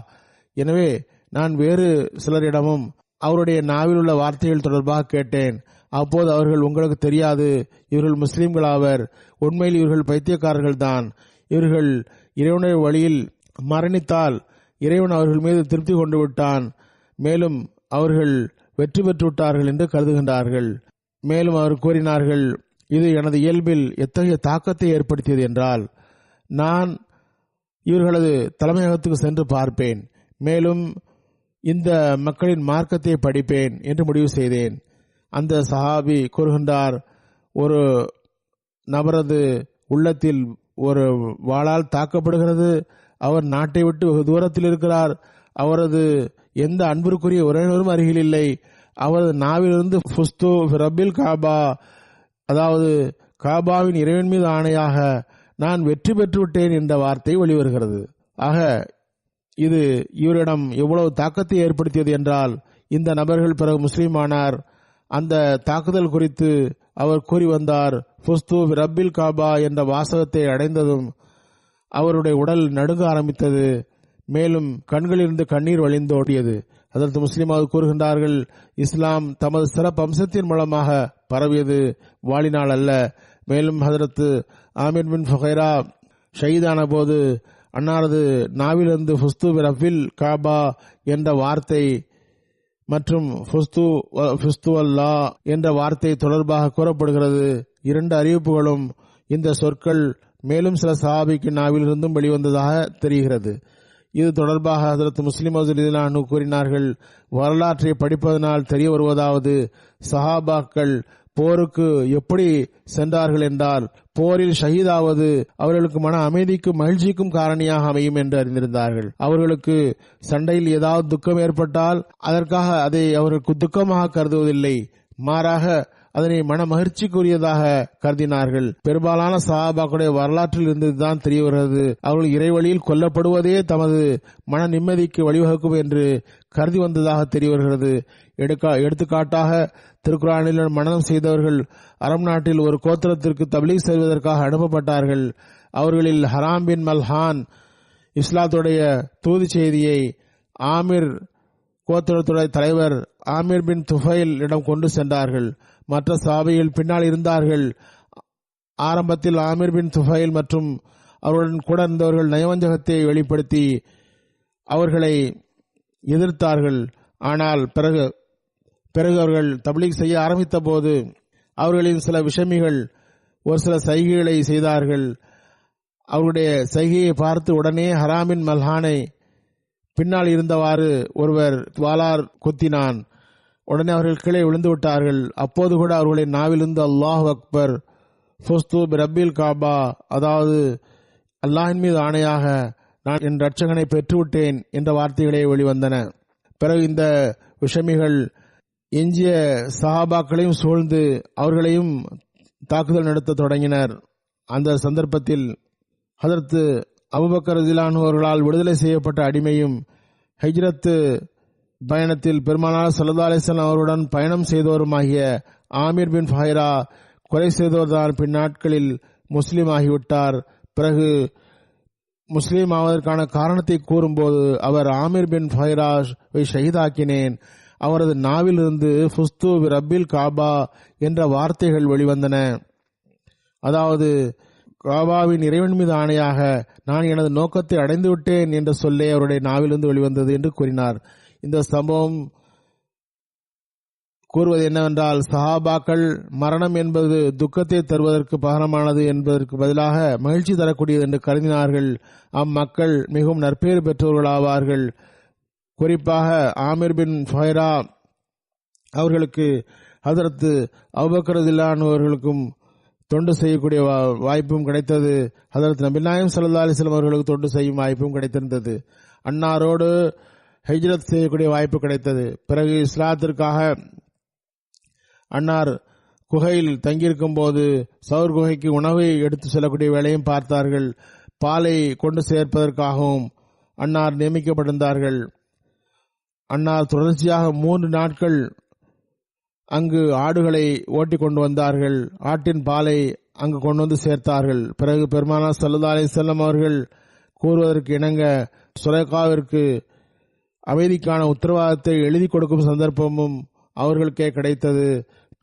எனவே நான் வேறு சிலரிடமும் அவருடைய நாவில் உள்ள வார்த்தைகள் தொடர்பாக கேட்டேன். அப்போது அவர்கள், உங்களுக்கு தெரியாது, இவர்கள் முஸ்லிம்கள் ஆவர். உண்மையில் இவர்கள் பைத்தியக்காரர்கள் தான். இவர்கள் இறைவனுடைய வழியில் மரணித்தால் இறைவன் அவர்கள் மீது திருப்தி கொண்டு விட்டான், மேலும் அவர்கள் வெற்றி பெற்று விட்டார்கள் என்று கருதுகின்றார்கள். மேலும் அவர் கூறினார்கள், இது எனது இயல்பில் எத்தகைய தாக்கத்தை ஏற்படுத்தியது என்றால், நான் இவர்களது தலைமையகத்துக்கு சென்று பார்ப்பேன், மேலும் இந்த மக்களின் மார்க்கத்தை படிப்பேன் என்று முடிவு செய்தேன். அந்த சஹாபி கூறுகின்றார், ஒரு நபரது உள்ளத்தில் ஒரு வாளால் தாக்கப்படுகிறது, அவர் நாட்டை விட்டு வெகு தூரத்தில் இருக்கிறார், அவரது எந்த அன்பிற்குரிய உறவினரும் அருகில் இல்லை, அவரது நாவிலிருந்து ஃபுஸ்து ரப்பில் காபா, அதாவது காபாவின் இறைவன் மீது ஆணையாக நான் வெற்றி பெற்றுவிட்டேன் என்ற வார்த்தை வெளிவருகிறது. ஆக இது இவரிடம் எவ்வளவு தாக்கத்தை ஏற்படுத்தியது என்றால், இந்த நபர்கள் பிறகு முஸ்லீமானார். அந்த தாக்குதல் குறித்து அவர் கூறி வந்தார், ஃபுஸ்து ரப்பில் காபா என்ற வாசகத்தை அடைந்ததும் அவருடைய உடல் நடுங்க ஆரம்பித்தது, மேலும் கண்களிலிருந்து கண்ணீர் வழிந்தோடியது. அதற்கு முஸ்லிமாவது கூறுகின்றார்கள், இஸ்லாம் தமது சிறப்பு அம்சத்தின் மூலமாக பரவியது, வாளினால் அல்ல. மேலும் ஹதரத் ஆமிர் பின் ஃபுகைரா ஷஹீதான போது அன்னாரது நாவிலிருந்து ஃபுஸ்து ரஃபில் காபா என்ற வார்த்தை மற்றும் ஃபுஸ்து அல்லா என்ற வார்த்தை தொடர்பாக கூறப்படுகிறது. இரண்டு அறிவிப்புகளும் இந்த சொற்கள் மேலும் சில சஹாபிக்கு நாவிலிருந்தும் வெளிவந்ததாக தெரிகிறது. இது தொடர்பாக ஹதரத் முஸ்லிம் ரலியல்லாஹு கூறினார்கள், வரலாற்றை படிப்பதனால் தெரிய வருவதாவது, சஹாபாக்கள் போருக்கு எப்படி சென்றார்கள் என்றால், போரில் ஷஹீதாவது அவர்களுக்கு மன அமைதிக்கும் மகிழ்ச்சிக்கும் காரணியாக அமையும் என்று அறிந்திருந்தார்கள். அவர்களுக்கு சண்டையில் ஏதாவது துக்கம் ஏற்பட்டால் அதற்காக அதை அவர்களுக்கு துக்கமாக கருதுவதில்லை, மாறாக அதனை மன மகிழ்ச்சிக்குரியதாக கருதினார்கள். பெரும்பாலான சஹாபாக்களுடைய வரலாற்றில் இருந்துதான் தெரிய வருகிறது, அவர்கள் இறைவழியில் கொல்லப்படுவதே தமது மன நிம்மதிக்கு வழிவகுக்கும் என்று கருதி வந்ததாக தெரிய வருகிறது. எடுத்துக்காட்டாக திருக்குரானில் மனனம் செய்தவர்கள் அரபு நாட்டில் ஒரு கோத்திரத்திற்கு தப்லீக் செய்வதற்காக அனுப்பப்பட்டார்கள். அவர்களில் ஹராம் பின் மல்ஹான் இஸ்லாத்துடைய தூது செய்தியை ஆமிர் கோத்திரத்துடைய தலைவர் ஆமிர் பின் துஃபைல் இடம் கொண்டு சென்றார்கள். மற்ற சஹாபிகள் பின்னால் இருந்தார்கள். ஆரம்பத்தில் ஆமிர் பின் துஃபைல் மற்றும் அவருடன் கூட இருந்தவர்கள் நயவஞ்சகத்தை வெளிப்படுத்தி அவர்களை எதிர்த்தார்கள். ஆனால் பிறகு அவர்கள் தப்லீக் செய்ய ஆரம்பித்த போது அவர்களின் சில விஷமிகள் ஒரு சில சைகைகளை செய்தார்கள். அவருடைய சைகையை பார்த்து உடனே ஹராமின் மல்ஹானை பின்னால் இருந்தவாறு ஒருவர் வாளார் குத்தினான். உடனே அவர்கள் கீழே விழுந்து விட்டார்கள். அப்போது கூட அவர்களின் நாவிலிருந்து அல்லாஹு அக்பர், ஃபுஸ்து பிரபில் காபா, அதாவது அல்லாஹின் மீது ஆணையாக நான் என் ரட்சகனை பெற்றுவிட்டேன் என்ற வார்த்தைகளே வெளிவந்தன. பிறகு இந்த விஷமிகள் எஞ்சிய சஹாபாக்களையும் சூழ்ந்து அவர்களையும் தாக்குதல் நடத்த தொடங்கினர். அந்த சந்தர்ப்பத்தில் ஹதரத் அபூபக்கர் ரலியல்லாஹு அவர்களால் விடுதலை செய்யப்பட்ட அடிமையும் ஹிஜ்ரத் பயணத்தில் பெருமானார் ஸல்லல்லாஹு அலைஹி வஸல்லம் அவருடன் பயணம் செய்தோருமாகிய ஆமிர் பின் ஃபுகைரா கொலை செய்தோர்தான் பின்னாட்களில் முஸ்லீம் ஆகிவிட்டார். பிறகு முஸ்லீம் ஆவதற்கான காரணத்தை கூறும்போது அவர் ஆமிர் பின் ஃபுகைராவை ஷஹீதாக்கினேன், அவரது நாவிலிருந்து ஃபுஸ்து ரப்பில் காபா என்ற வார்த்தைகள் வெளிவந்தன, அதாவது காபாவின் இறைவன் மீது ஆணையாக நான் எனது நோக்கத்தை அடைந்து விட்டேன் என்ற சொல்லே அவருடைய நாவிலிருந்து வெளிவந்தது என்று கூறினார். இந்த சம்பவம் கூறுவது என்னவென்றால், சஹாபாக்கள் மரணம் என்பது துக்கத்தை தருவதற்கு பகரமானது என்பதற்கு பதிலாக மகிழ்ச்சி தரக்கூடியது என்று கருதினார்கள். அம்மக்கள் மிகவும் நற்பேறு பெற்றவர்களாவார்கள். குறிப்பாக ஆமிர் பின் ஃபுகைரா அவர்களுக்கு ஹதரத் அபூபக்கர் ரலியல்லாஹு அவர்களுக்கும் தொண்டு செய்யக்கூடிய வாய்ப்பும் கிடைத்தது. ஹதரத் நபி நாயகம் ஸல்லல்லாஹு அலைஹி வஸல்லம் அவர்களுக்கு தொண்டு செய்யும் வாய்ப்பும் கிடைத்திருந்தது. அன்னாரோடு ஹிஜ்ரத் செய்யக்கூடிய வாய்ப்பு கிடைத்தது. பிறகு இஸ்லாத்திற்காக அன்னார் குகையில் தங்கியிருக்கும் போது சவுர் குகைக்கு உணவை எடுத்து செல்லக்கூடிய வேலையும் பார்த்தார்கள். பாலை கொண்டு சேர்ப்பதற்காகவும் அன்னார் நியமிக்கப்பட்டிருந்தார்கள். அன்னார் தொடர்ச்சியாக 3 நாட்கள் அங்கு ஆடுகளை ஓட்டி கொண்டு வந்தார்கள். ஆட்டின் பாலை அங்கு கொண்டு வந்து சேர்த்தார்கள். பிறகு பெருமானார் ஸல்லல்லாஹு அலைஹி வஸல்லம் அவர்கள் கூறுவதற்கு இணங்க சுரைகாவிற்கு அமைதிக்கான உத்தரவாதத்தை எழுதி கொடுக்கும் சந்தர்ப்பமும் அவர்களுக்கே கிடைத்தது.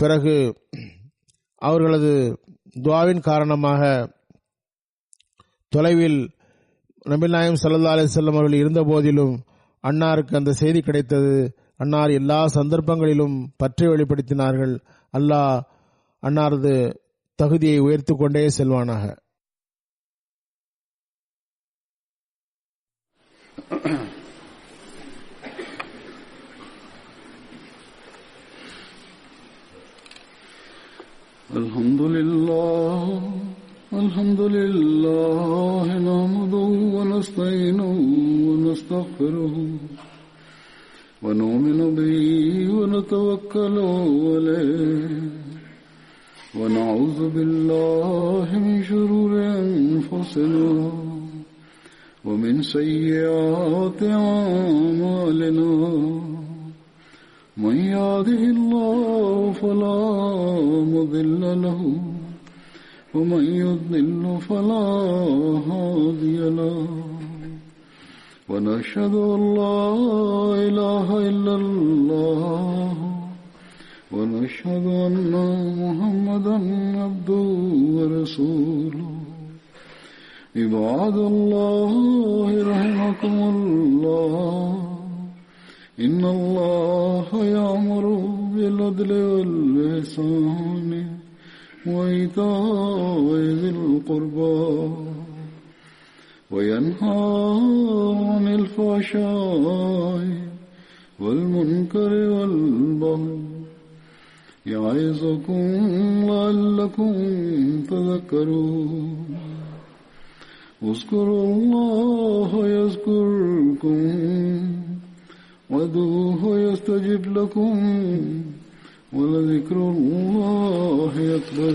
பிறகு அவர்களது துஆவின் காரணமாக தொலைவில் நபி நாயகம் ஸல்லல்லாஹு அலைஹி வஸல்லம் அவர்கள் இருந்த போதிலும் அன்னாருக்கு அந்த செய்தி கிடைத்தது. அன்னார் எல்லா சந்தர்ப்பங்களிலும் பற்றி வெளிப்படுத்தினார்கள். அல்லாஹ் அன்னாரது தகுதியை உயர்த்தி கொண்டே செல்வானாக. Alhamdulillah nahmaduhu wa nasta'inuhu wa nastaghfiruhu wa nu'minu bihi wa natawakkalu alayhi wa na'udhu billahi min shururi anfusina wa min sayyiati a'malina. من يهده الله فلا مضل له ومن يضلل فلا هادي له ونشهد أن لا إله إلا الله ونشهد أن محمدا عبده ورسوله. عباد الله رحمكم الله إن الله يأمر بالعدل والإحسان وإيتاء ذي القربى وينهى عن الفحشاء والمنكر والبغي يعظكم لعلكم تذكرون. اذكروا الله يذكركم وادعوه يستجب لكم ولذكر الله أكبر.